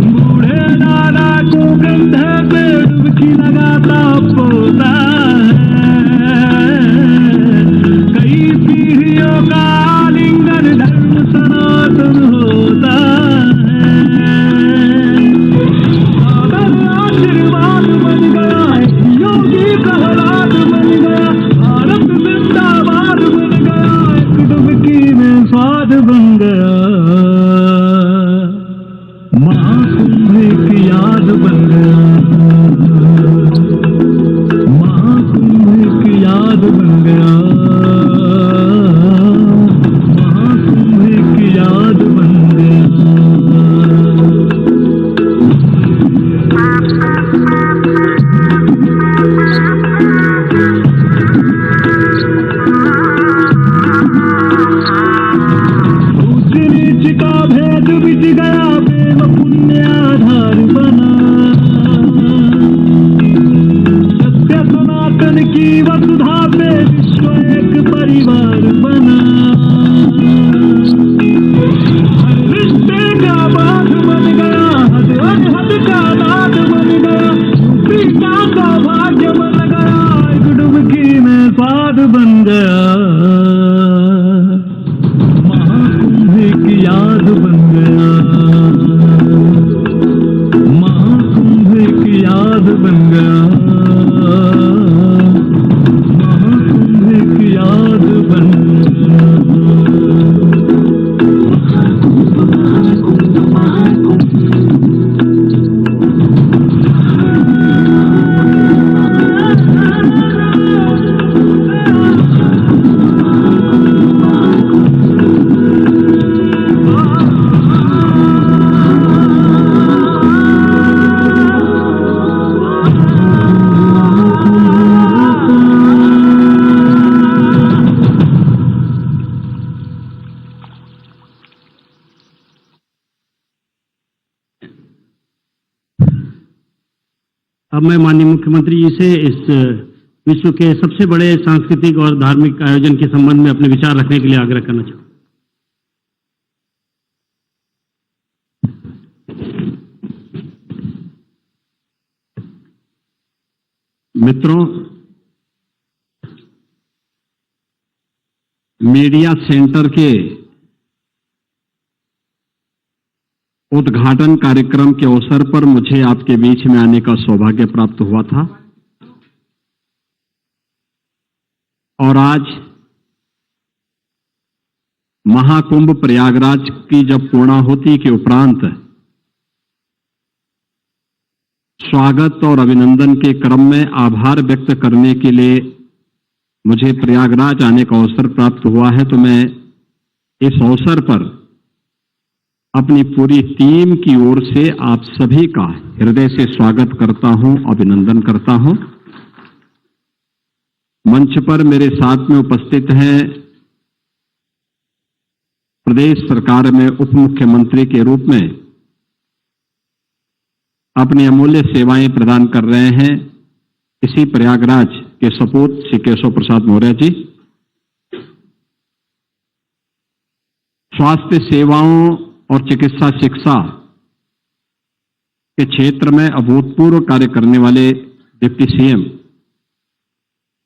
बूढ़े दादा को कंधे पे डुबकी लगाता पोता है। कई पीढ़ियों का आलिंगन धर्म सनातन होता है। आशीर्वाद बन गया, योगी प्रहलाद बन गया, भारत जिंदाबाद बन गया, एक डुबकी में स्वाद बन गया। महाकुंभ एक याद बन गया, महाकुंभ एक याद बन गया, महाकुंभ एक याद बन गया। ऊंच नीच का भेद बिछ गया, प्रेम पुण्य आधार बना। सत्य सनातन की वसुधा पे विश्व एक परिवार बना। हर रिश्ते का बाध बन गया, हद अनहद का नाद बन गया, पीता का भाग्य बन गया, एक डुबकी में स्वाद बन गया। महाकुंभ एक याद बन गया, महाकुंभ एक याद बन गया, महाकुंभ एक याद बन गया। अब मैं माननीय मुख्यमंत्री जी से इस विश्व के सबसे बड़े सांस्कृतिक और धार्मिक आयोजन के संबंध में अपने विचार रखने के लिए आग्रह करना चाहूँ। मित्रों, मीडिया सेंटर के उद्घाटन कार्यक्रम के अवसर पर मुझे आपके बीच में आने का सौभाग्य प्राप्त हुआ था और आज महाकुंभ प्रयागराज की जब पूर्णाहुति के उपरांत स्वागत और अभिनंदन के क्रम में आभार व्यक्त करने के लिए मुझे प्रयागराज आने का अवसर प्राप्त हुआ है, तो मैं इस अवसर पर अपनी पूरी टीम की ओर से आप सभी का हृदय से स्वागत करता हूं, अभिनंदन करता हूं। मंच पर मेरे साथ में उपस्थित हैं प्रदेश सरकार में उप मुख्यमंत्री के रूप में अपनी अमूल्य सेवाएं प्रदान कर रहे हैं इसी प्रयागराज के सपूत श्री केशव प्रसाद मौर्य जी। स्वास्थ्य सेवाओं और चिकित्सा शिक्षा के क्षेत्र में अभूतपूर्व कार्य करने वाले डिप्टी सीएम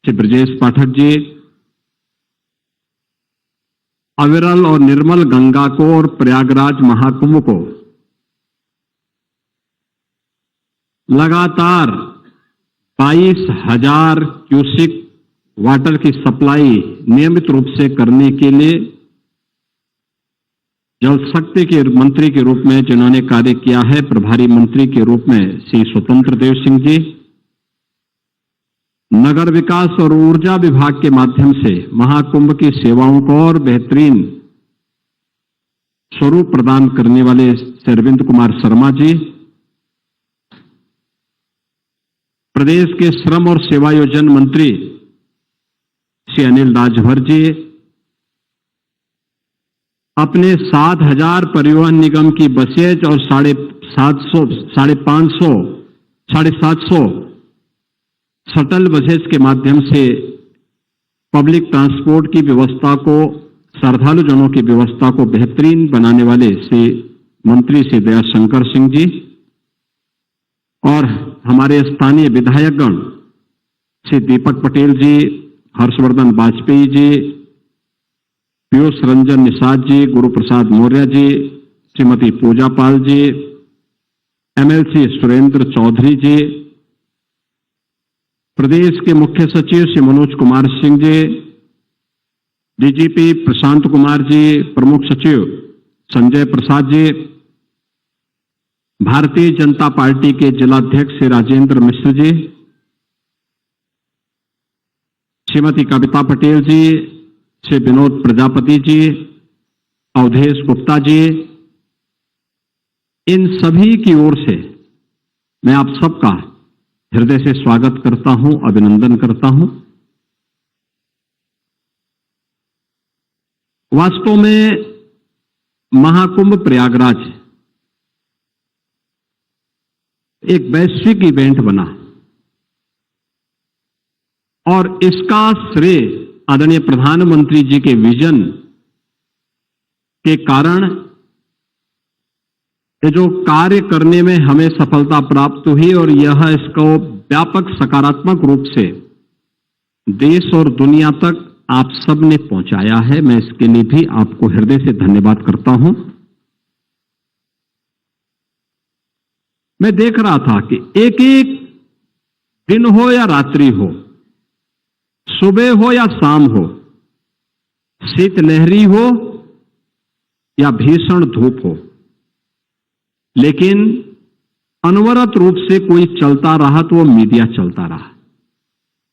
श्री ब्रजेश पाठक जी, अविरल और निर्मल गंगा को और प्रयागराज महाकुंभ को लगातार 22,000 क्यूसिक वाटर की सप्लाई नियमित रूप से करने के लिए जल शक्ति के मंत्री के रूप में जिन्होंने कार्य किया है, प्रभारी मंत्री के रूप में श्री स्वतंत्र देव सिंह जी, नगर विकास और ऊर्जा विभाग के माध्यम से महाकुंभ की सेवाओं को और बेहतरीन स्वरूप प्रदान करने वाले श्री अरविंद कुमार शर्मा जी, प्रदेश के श्रम और सेवायोजन मंत्री श्री अनिल राजभर जी, अपने 7,000 परिवहन निगम की बसेज और 750 शटल बसेज के माध्यम से पब्लिक ट्रांसपोर्ट की व्यवस्था को, श्रद्धालु जनों की व्यवस्था को बेहतरीन बनाने वाले श्री मंत्री श्री दयाशंकर सिंह जी और हमारे स्थानीय विधायकगण श्री दीपक पटेल जी, हर्षवर्धन वाजपेयी जी, पीयूष रंजन निषाद जी, गुरु प्रसाद मौर्य जी, श्रीमती पूजा पाल जी, एमएलसी सुरेंद्र चौधरी जी, प्रदेश के मुख्य सचिव श्री मनोज कुमार सिंह जी, डीजीपी प्रशांत कुमार जी, प्रमुख सचिव संजय प्रसाद जी, भारतीय जनता पार्टी के जिलाध्यक्ष श्री राजेंद्र मिश्र जी, श्रीमती कविता पटेल जी, श्री विनोद प्रजापति जी, अवधेश गुप्ता जी, इन सभी की ओर से मैं आप सबका हृदय से स्वागत करता हूं, अभिनंदन करता हूं। वास्तव में महाकुंभ प्रयागराज एक वैश्विक इवेंट बना और इसका श्रेय आदरणीय प्रधानमंत्री जी के विजन के कारण ये जो कार्य करने में हमें सफलता प्राप्त हुई और यह इसको व्यापक सकारात्मक रूप से देश और दुनिया तक आप सब ने पहुंचाया है। मैं इसके लिए भी आपको हृदय से धन्यवाद करता हूं। मैं देख रहा था कि एक एक दिन हो या रात्रि हो, सुबह हो या शाम हो, शीतलहरी हो या भीषण धूप हो, लेकिन अनवरत रूप से कोई चलता रहा तो वो मीडिया चलता रहा।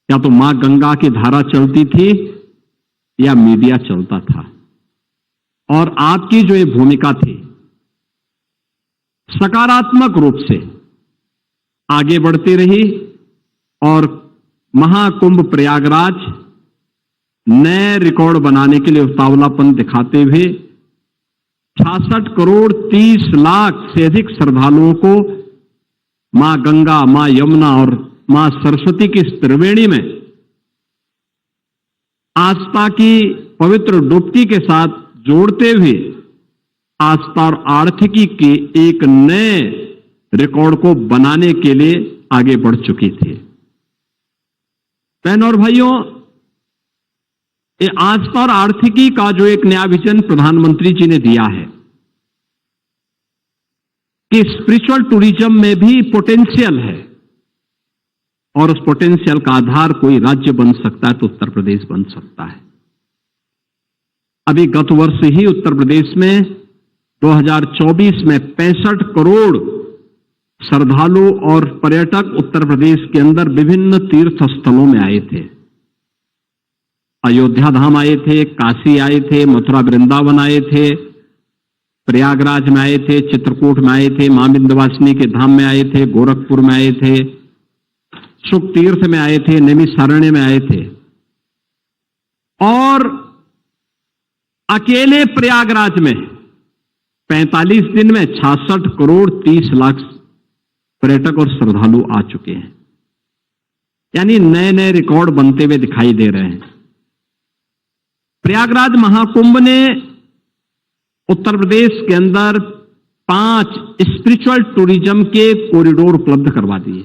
या तो मां गंगा की धारा चलती थी या मीडिया चलता था। और आपकी जो ये भूमिका थी सकारात्मक रूप से आगे बढ़ती रही और महाकुंभ प्रयागराज नए रिकॉर्ड बनाने के लिए उतावलापन दिखाते हुए 66 करोड़ 30 लाख से अधिक श्रद्धालुओं को मां गंगा, मां यमुना और मां सरस्वती की इस त्रिवेणी में आस्था की पवित्र डुबकी के साथ जोड़ते हुए आस्था और आर्थिकी के एक नए रिकॉर्ड को बनाने के लिए आगे बढ़ चुकी थी। बहनों और भाइयों, ये आस्था और आर्थिकी का जो एक नया विजन प्रधानमंत्री जी ने दिया है कि स्पिरिचुअल टूरिज्म में भी पोटेंशियल है और उस पोटेंशियल का आधार कोई राज्य बन सकता है तो उत्तर प्रदेश बन सकता है। अभी गत वर्ष ही उत्तर प्रदेश में 2024 में 65 करोड़ श्रद्धालु और पर्यटक उत्तर प्रदेश के अंदर विभिन्न तीर्थ स्थलों में आए थे। अयोध्या धाम आए थे, काशी आए थे, मथुरा वृंदावन आए थे, प्रयागराज में आए थे, चित्रकूट में आए थे, मां विंध्यवासिनी के धाम में आए थे, गोरखपुर में आए थे, सुख तीर्थ में आए थे, नैमिषारण्य में आए थे। और अकेले प्रयागराज में 45 दिन में 66 करोड़ 30 लाख पर्यटक और श्रद्धालु आ चुके हैं। यानी नए नए रिकॉर्ड बनते हुए दिखाई दे रहे हैं। प्रयागराज महाकुंभ ने उत्तर प्रदेश के अंदर 5 स्पिरिचुअल टूरिज्म के कॉरिडोर उपलब्ध करवा दिए।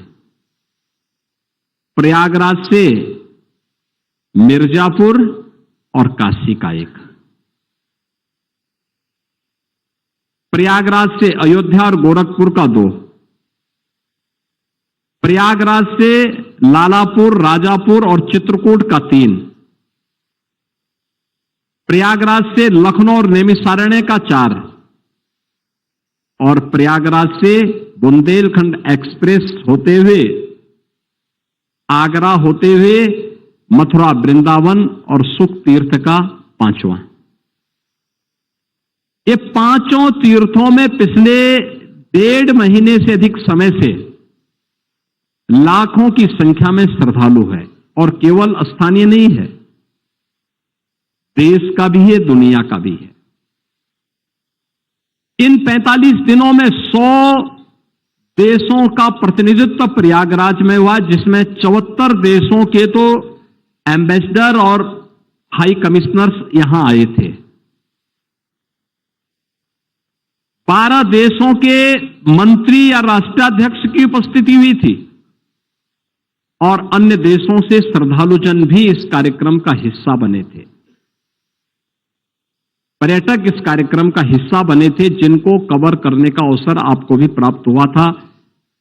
प्रयागराज से मिर्जापुर और काशी का एक, प्रयागराज से अयोध्या और गोरखपुर का 2, प्रयागराज से लालापुर, राजापुर और चित्रकूट का 3, प्रयागराज से लखनऊ और नैमिषारण्य का 4 और प्रयागराज से बुंदेलखंड एक्सप्रेस होते हुए आगरा होते हुए मथुरा वृंदावन और सुख तीर्थ का 5वां। ये 5 तीर्थों में पिछले 1.5 महीने से अधिक समय से लाखों की संख्या में श्रद्धालु है और केवल स्थानीय नहीं है, देश का भी है, दुनिया का भी है। इन 45 दिनों में 100 देशों का प्रतिनिधित्व प्रयागराज में हुआ, जिसमें 74 देशों के तो एम्बेसडर और हाई कमिश्नर्स यहां आए थे। 12 देशों के मंत्री या राष्ट्राध्यक्ष की उपस्थिति हुई थी और अन्य देशों से श्रद्धालुजन भी इस कार्यक्रम का हिस्सा बने थे। पर्यटक इस कार्यक्रम का हिस्सा बने थे, जिनको कवर करने का अवसर आपको भी प्राप्त हुआ था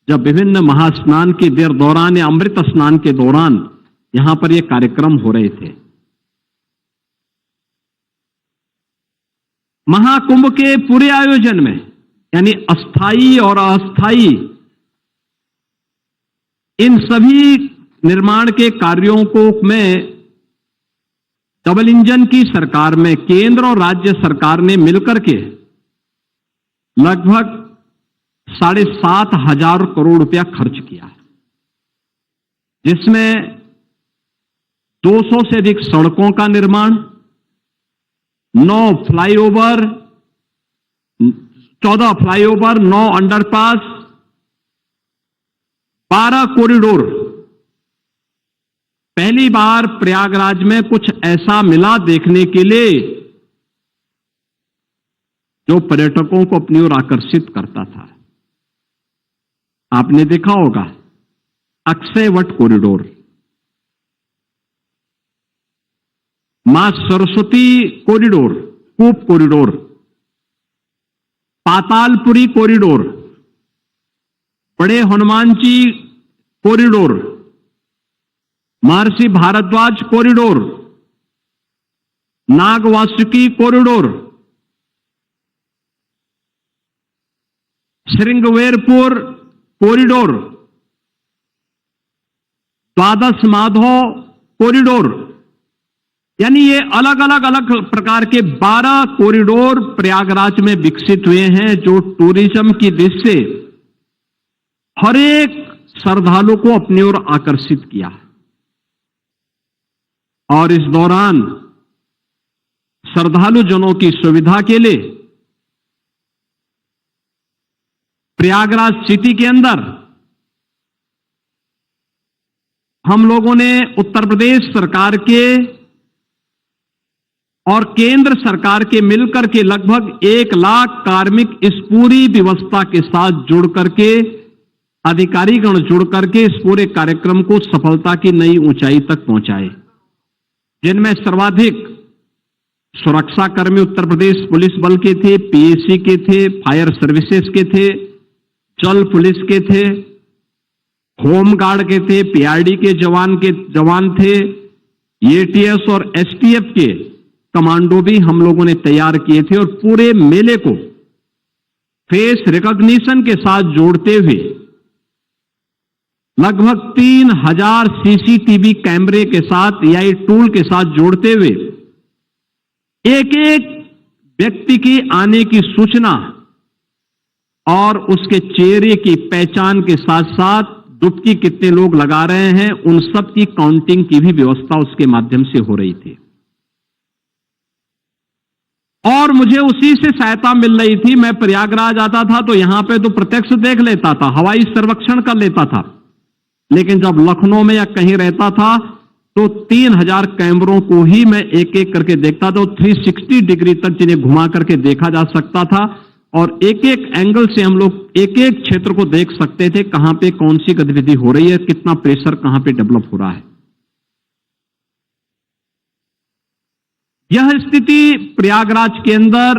जब विभिन्न महास्नान के दौरान या अमृत स्नान के दौरान यहां पर ये कार्यक्रम हो रहे थे। महाकुंभ के पूरे आयोजन में यानी अस्थाई और अस्थाई इन सभी निर्माण के कार्यों को में डबल इंजन की सरकार में केंद्र और राज्य सरकार ने मिलकर के लगभग 7,500 करोड़ रुपया खर्च किया है, जिसमें 200 से अधिक सड़कों का निर्माण, 9 फ्लाईओवर, 14 फ्लाईओवर, 9 अंडरपास, 12 कॉरिडोर। पहली बार प्रयागराज में कुछ ऐसा मिला देखने के लिए जो पर्यटकों को अपनी ओर आकर्षित करता था। आपने देखा होगा अक्षयवट कॉरिडोर, मां सरस्वती कॉरिडोर, कूप कॉरिडोर, पातालपुरी कॉरिडोर, बड़े Hanuman ji corridor, Maharshi Bharadwaj corridor, Nagvasuki corridor, Shringverpur corridor, Dwadash Madhav corridor, यानी ये अलग अलग प्रकार के 12 कॉरिडोर प्रयागराज में विकसित हुए हैं, जो टूरिज्म की दृष्टि से हर एक श्रद्धालु को अपनी ओर आकर्षित किया। और इस दौरान श्रद्धालु जनों की सुविधा के लिए प्रयागराज सिटी के अंदर हम लोगों ने उत्तर प्रदेश सरकार के और केंद्र सरकार के मिलकर के लगभग 1 लाख कार्मिक इस पूरी व्यवस्था के साथ जुड़ करके, अधिकारीगण जुड़ करके इस पूरे कार्यक्रम को सफलता की नई ऊंचाई तक पहुंचाए, जिनमें सर्वाधिक सुरक्षाकर्मी उत्तर प्रदेश पुलिस बल के थे, पीएसी के थे, फायर सर्विसेज के थे, जल पुलिस के थे, होमगार्ड के थे, पीआरडी के जवान थे, एटीएस और एसटीएफ के कमांडो भी हम लोगों ने तैयार किए थे और पूरे मेले को फेस रिकॉग्निशन के साथ जोड़ते हुए लगभग 3000 सीसीटीवी कैमरे के साथ एआई टूल के साथ जोड़ते हुए एक एक व्यक्ति की आने की सूचना और उसके चेहरे की पहचान के साथ साथ डुबकी कितने लोग लगा रहे हैं उन सब की काउंटिंग की भी व्यवस्था उसके माध्यम से हो रही थी। और मुझे उसी से सहायता मिल रही थी। मैं प्रयागराज आता था तो यहां पे तो प्रत्यक्ष देख लेता था, हवाई सर्वेक्षण कर लेता था, लेकिन जब लखनऊ में या कहीं रहता था तो 3000 कैमरों को ही मैं एक एक करके देखता था। 360 डिग्री तक जिन्हें घुमा करके देखा जा सकता था और एक एक एंगल से हम लोग एक एक क्षेत्र को देख सकते थे, कहां पे कौन सी गतिविधि हो रही है, कितना प्रेशर कहां पे डेवलप हो रहा है। यह स्थिति प्रयागराज के अंदर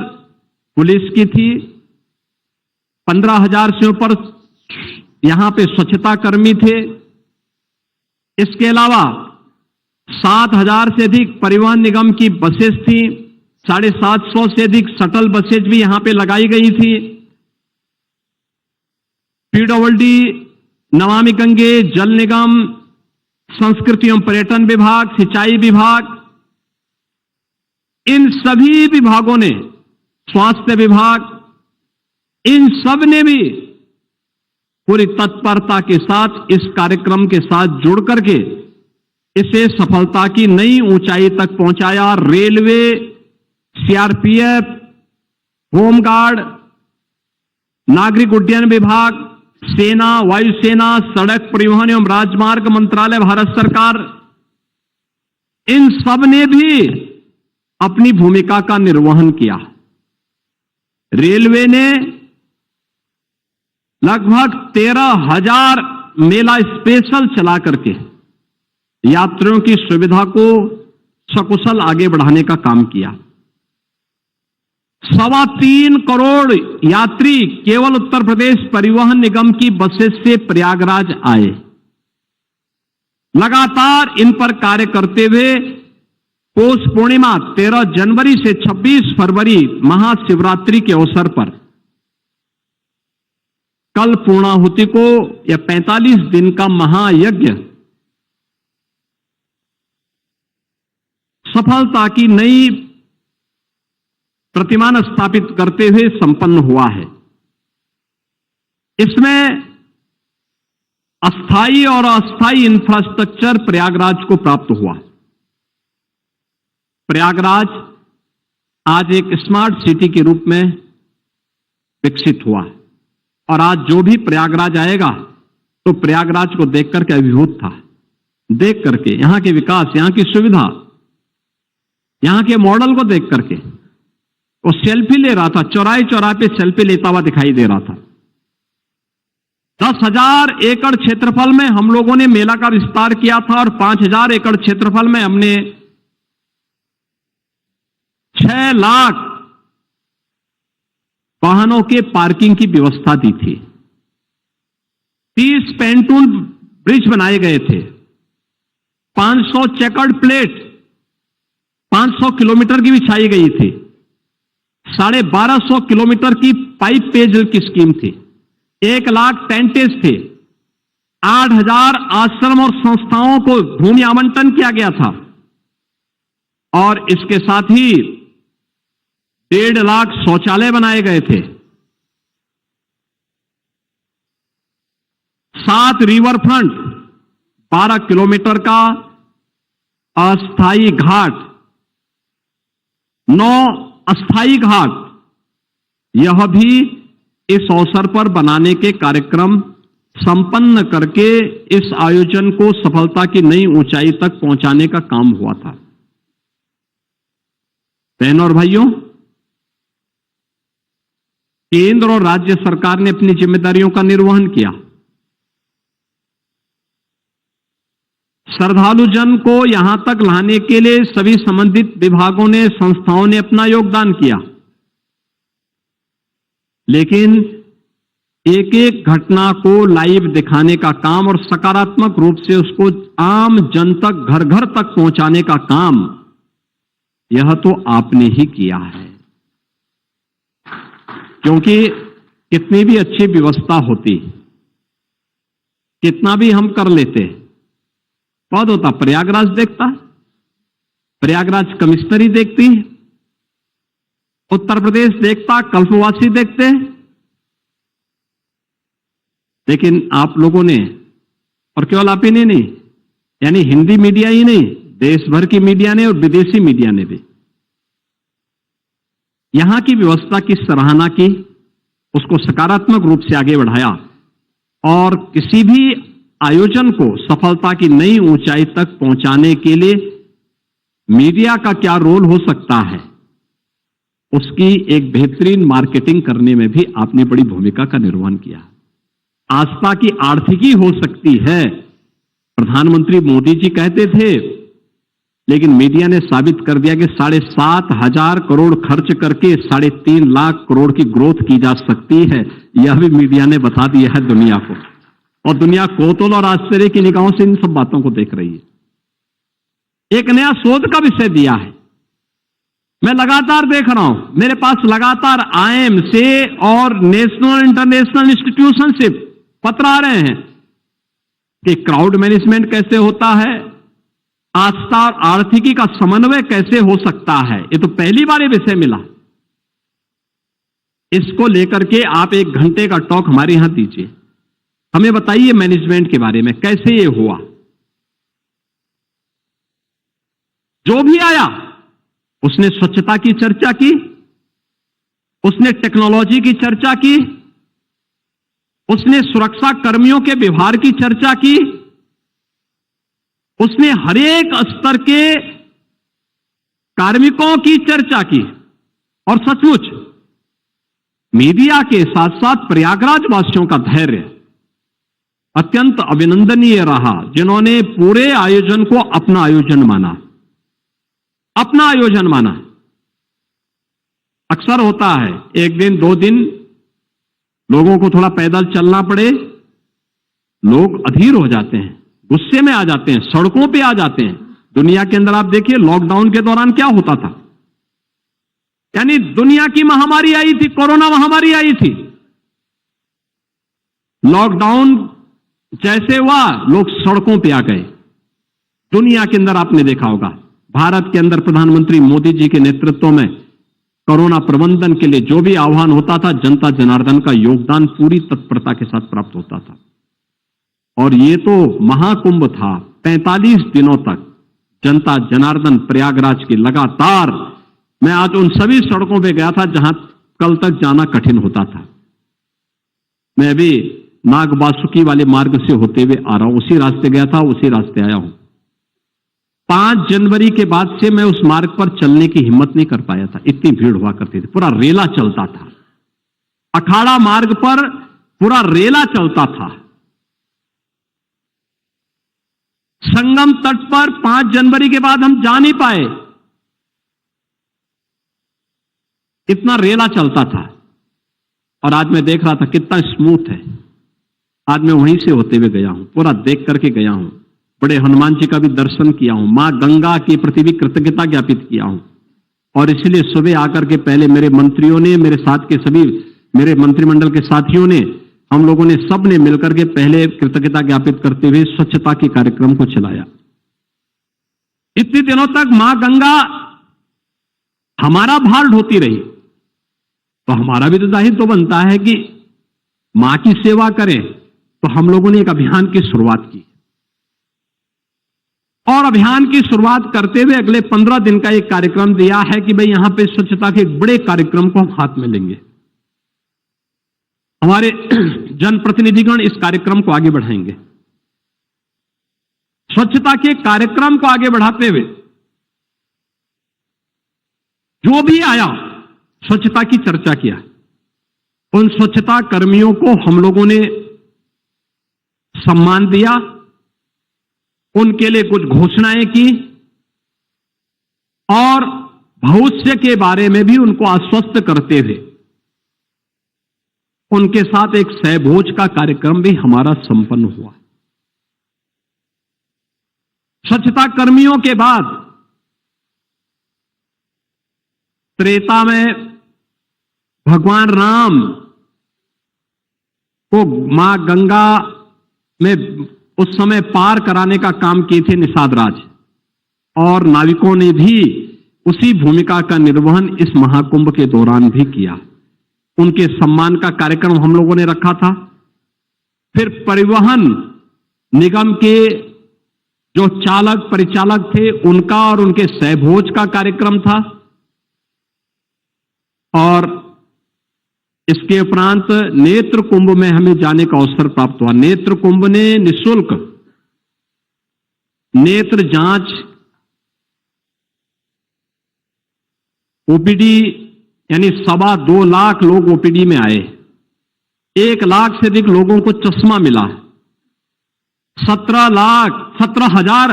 पुलिस की थी। 15,000 से ऊपर यहां पे स्वच्छता कर्मी थे। इसके अलावा 7,000 से अधिक परिवहन निगम की बसेस थी। 750 से अधिक शटल बसेज भी यहां पे लगाई गई थी। पीडब्ल्यूडी, नमामि गंगे, जल निगम, संस्कृति एवं पर्यटन विभाग, सिंचाई विभाग, इन सभी विभागों ने, स्वास्थ्य विभाग, इन सब ने भी पूरी तत्परता के साथ इस कार्यक्रम के साथ जुड़ करके इसे सफलता की नई ऊंचाई तक पहुंचाया। रेलवे, सीआरपीएफ, होमगार्ड, नागरिक उड्डयन विभाग, सेना, वायुसेना, सड़क परिवहन एवं राजमार्ग मंत्रालय, भारत सरकार, इन सब ने भी अपनी भूमिका का निर्वहन किया। रेलवे ने लगभग 13,000 मेला स्पेशल चला करके यात्रियों की सुविधा को सकुशल आगे बढ़ाने का काम किया। 3.25 करोड़ यात्री केवल उत्तर प्रदेश परिवहन निगम की बसेस से प्रयागराज आए। लगातार इन पर कार्य करते हुए पौष पूर्णिमा 13 जनवरी से 26 फरवरी महाशिवरात्रि के अवसर पर कल पूर्णाहुति को यह 45 दिन का महायज्ञ सफलता की नई प्रतिमान स्थापित करते हुए संपन्न हुआ है। इसमें अस्थायी और अस्थायी इंफ्रास्ट्रक्चर प्रयागराज को प्राप्त हुआ। प्रयागराज आज एक स्मार्ट सिटी के रूप में विकसित हुआ है और आज जो भी प्रयागराज आएगा तो प्रयागराज को देख करके अभिभूत था। देख करके यहां के विकास, यहां की सुविधा, यहां के मॉडल को देख करके वो सेल्फी ले रहा था, चौराहे चौराहे पे सेल्फी लेता हुआ दिखाई दे रहा था। 10,000 एकड़ क्षेत्रफल में हम लोगों ने मेला का विस्तार किया था और 5,000 एकड़ क्षेत्रफल में हमने 6 लाख वाहनों के पार्किंग की व्यवस्था दी थी। 30 पेंटून ब्रिज बनाए गए थे। 500 चेकर्ड प्लेट 500 किलोमीटर की बिछाई गई थी। 1250 किलोमीटर की पाइप पेयजल की स्कीम थी। 1 लाख टेंटेज थे। 8,000 आश्रम और संस्थाओं को भूमि आवंटन किया गया था और इसके साथ ही 1.5 लाख शौचालय बनाए गए थे। 7 रिवर फ्रंट, 12 किलोमीटर का अस्थायी घाट, 9 अस्थायी घाट, यह भी इस अवसर पर बनाने के कार्यक्रम संपन्न करके इस आयोजन को सफलता की नई ऊंचाई तक पहुंचाने का काम हुआ था। बहनों और भाइयों, केंद्र और राज्य सरकार ने अपनी जिम्मेदारियों का निर्वहन किया। श्रद्धालु जन को यहां तक लाने के लिए सभी संबंधित विभागों ने, संस्थाओं ने अपना योगदान किया, लेकिन एक एक घटना को लाइव दिखाने का काम और सकारात्मक रूप से उसको आम जन तक, घर घर तक पहुंचाने का काम, यह तो आपने ही किया है। क्योंकि कितनी भी अच्छी व्यवस्था होती, कितना भी हम कर लेते, कौन होता? प्रयागराज देखता, प्रयागराज कमिश्नरी देखती, उत्तर प्रदेश देखता, कल्पवासी देखते। लेकिन आप लोगों ने, और केवल आप ही ने नहीं, यानी हिंदी मीडिया ही नहीं, देश भर की मीडिया ने और विदेशी मीडिया ने भी यहां की व्यवस्था की सराहना की, उसको सकारात्मक रूप से आगे बढ़ाया और किसी भी आयोजन को सफलता की नई ऊंचाई तक पहुंचाने के लिए मीडिया का क्या रोल हो सकता है, उसकी एक बेहतरीन मार्केटिंग करने में भी आपने बड़ी भूमिका का निर्वहन किया। आस्था की आर्थिकी हो सकती है, प्रधानमंत्री मोदी जी कहते थे, लेकिन मीडिया ने साबित कर दिया कि 7,500 करोड़ खर्च करके 3.5 लाख करोड़ की ग्रोथ की जा सकती है। यह भी मीडिया ने बता दिया है दुनिया को, और दुनिया कौतूहल और आश्चर्य की निगाहों से इन सब बातों को देख रही है। एक नया शोध का विषय दिया है, मैं लगातार देख रहा हूं, मेरे पास लगातार IIM से और नेशनल इंटरनेशनल इंस्टीट्यूशन से पत्र आ रहे हैं कि क्राउड मैनेजमेंट कैसे होता है, आस्था और आर्थिकी का समन्वय कैसे हो सकता है। ये तो पहली बार ये विषय मिला। इसको लेकर के आप 1 घंटे का टॉक हमारे यहां दीजिए, हमें बताइए मैनेजमेंट के बारे में, कैसे ये हुआ। जो भी आया उसने स्वच्छता की चर्चा की, उसने टेक्नोलॉजी की चर्चा की, उसने सुरक्षा कर्मियों के व्यवहार की चर्चा की, उसने हरेक स्तर के कार्मिकों की चर्चा की। और सचमुच मीडिया के साथ साथ प्रयागराज वासियों का धैर्य अत्यंत अभिनंदनीय रहा, जिन्होंने पूरे आयोजन को अपना आयोजन माना, अपना आयोजन माना। अक्सर होता है 1 दिन 2 दिन लोगों को थोड़ा पैदल चलना पड़े, लोग अधीर हो जाते हैं, गुस्से में आ जाते हैं, सड़कों पे आ जाते हैं। दुनिया के अंदर आप देखिए लॉकडाउन के दौरान क्या होता था, यानी दुनिया की महामारी आई थी, कोरोना महामारी आई थी, लॉकडाउन जैसे हुआ लोग सड़कों पे आ गए। दुनिया के अंदर आपने देखा होगा, भारत के अंदर प्रधानमंत्री मोदी जी के नेतृत्व में कोरोना प्रबंधन के लिए जो भी आह्वान होता था, जनता जनार्दन का योगदान पूरी तत्परता के साथ प्राप्त होता था। और ये तो महाकुंभ था, 45 दिनों तक जनता जनार्दन प्रयागराज की लगातार। मैं आज उन सभी सड़कों पे गया था जहां कल तक जाना कठिन होता था। मैं अभी नाग बासुकी वाले मार्ग से होते हुए आ रहा हूं, उसी रास्ते गया था, उसी रास्ते आया हूं। 5 जनवरी के बाद से मैं उस मार्ग पर चलने की हिम्मत नहीं कर पाया था, इतनी भीड़ हुआ करती थी, पूरा रेला चलता था। अखाड़ा मार्ग पर पूरा रेला चलता था। संगम तट पर 5 जनवरी के बाद हम जा नहीं पाए, इतना रेला चलता था। और आज मैं देख रहा था कितना स्मूथ है। आज मैं वहीं से होते हुए गया हूं, पूरा देख करके गया हूं, बड़े हनुमान जी का भी दर्शन किया हूं, मां गंगा के प्रति भी कृतज्ञता ज्ञापित किया हूं। और इसलिए सुबह आकर के पहले मेरे मंत्रियों ने, मेरे साथ के सभी मेरे मंत्रिमंडल के साथियों ने, हम लोगों ने सब ने मिलकर के पहले कृतज्ञता ज्ञापित करते हुए स्वच्छता के कार्यक्रम को चलाया। इतने दिनों तक मां गंगा हमारा भार ढोती रही, तो हमारा भी तो दायित्व बनता है कि मां की सेवा करें। तो हम लोगों ने एक अभियान की शुरुआत की, और अभियान की शुरुआत करते हुए अगले 15 दिन का एक कार्यक्रम दिया है कि भाई यहां पे स्वच्छता के एक बड़े कार्यक्रम को हम हाथ में लेंगे। हमारे जनप्रतिनिधिगण इस कार्यक्रम को आगे बढ़ाएंगे। स्वच्छता के कार्यक्रम को आगे बढ़ाते हुए जो भी आया स्वच्छता की चर्चा किया। उन स्वच्छता कर्मियों को हम लोगों ने सम्मान दिया, उनके लिए कुछ घोषणाएं की और भविष्य के बारे में भी उनको आश्वस्त करते हुए उनके साथ एक सहभोज का कार्यक्रम भी हमारा संपन्न हुआ। स्वच्छता कर्मियों के बाद त्रेता में भगवान राम को मां गंगा में उस समय पार कराने का काम किए थे निषाद राज, और नाविकों ने भी उसी भूमिका का निर्वहन इस महाकुंभ के दौरान भी किया। उनके सम्मान का कार्यक्रम हम लोगों ने रखा था। फिर परिवहन निगम के जो चालक परिचालक थे उनका और उनके सहभोज का कार्यक्रम था, और इसके उपरांत नेत्र कुंभ में हमें जाने का अवसर प्राप्त हुआ। नेत्र कुंभ ने निःशुल्क नेत्र जांच, ओपीडी, यानी 2.25 लाख लोग ओपीडी में आए, 1 लाख से अधिक लोगों को चश्मा मिला, 17,000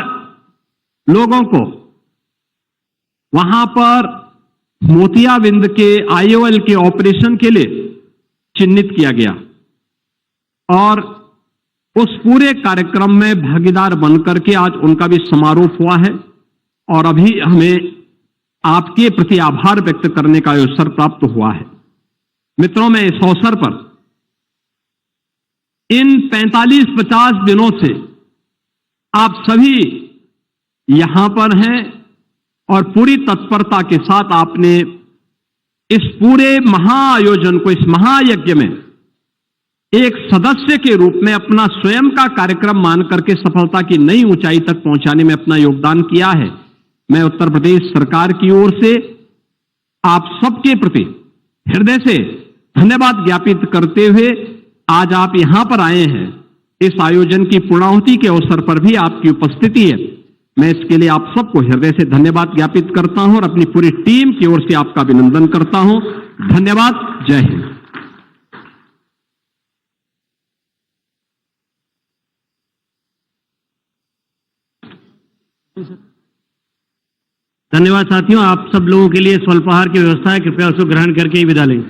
लोगों को वहां पर मोतियाबिंद के आईओएल के ऑपरेशन के लिए चिन्हित किया गया, और उस पूरे कार्यक्रम में भागीदार बनकर के आज उनका भी समारोह हुआ है। और अभी हमें आपके प्रति आभार व्यक्त करने का अवसर प्राप्त हुआ है। मित्रों, मैं इस अवसर पर इन 45-50 दिनों से आप सभी यहां पर हैं और पूरी तत्परता के साथ आपने इस पूरे महाआयोजन को, इस महायज्ञ में एक सदस्य के रूप में अपना स्वयं का कार्यक्रम मान करके सफलता की नई ऊंचाई तक पहुंचाने में अपना योगदान किया है। मैं उत्तर प्रदेश सरकार की ओर से आप सबके प्रति हृदय से धन्यवाद ज्ञापित करते हुए आज आप यहां पर आए हैं। इस आयोजन की पूर्णाहुति के अवसर पर भी आपकी उपस्थिति है, मैं इसके लिए आप सबको हृदय से धन्यवाद ज्ञापित करता हूं और अपनी पूरी टीम की ओर से आपका अभिनंदन करता हूं। धन्यवाद। जय हिंद। धन्यवाद साथियों। आप सब लोगों के लिए स्वल्पाहार की व्यवस्था है, कृपया उसको ग्रहण करके ही विदा लें।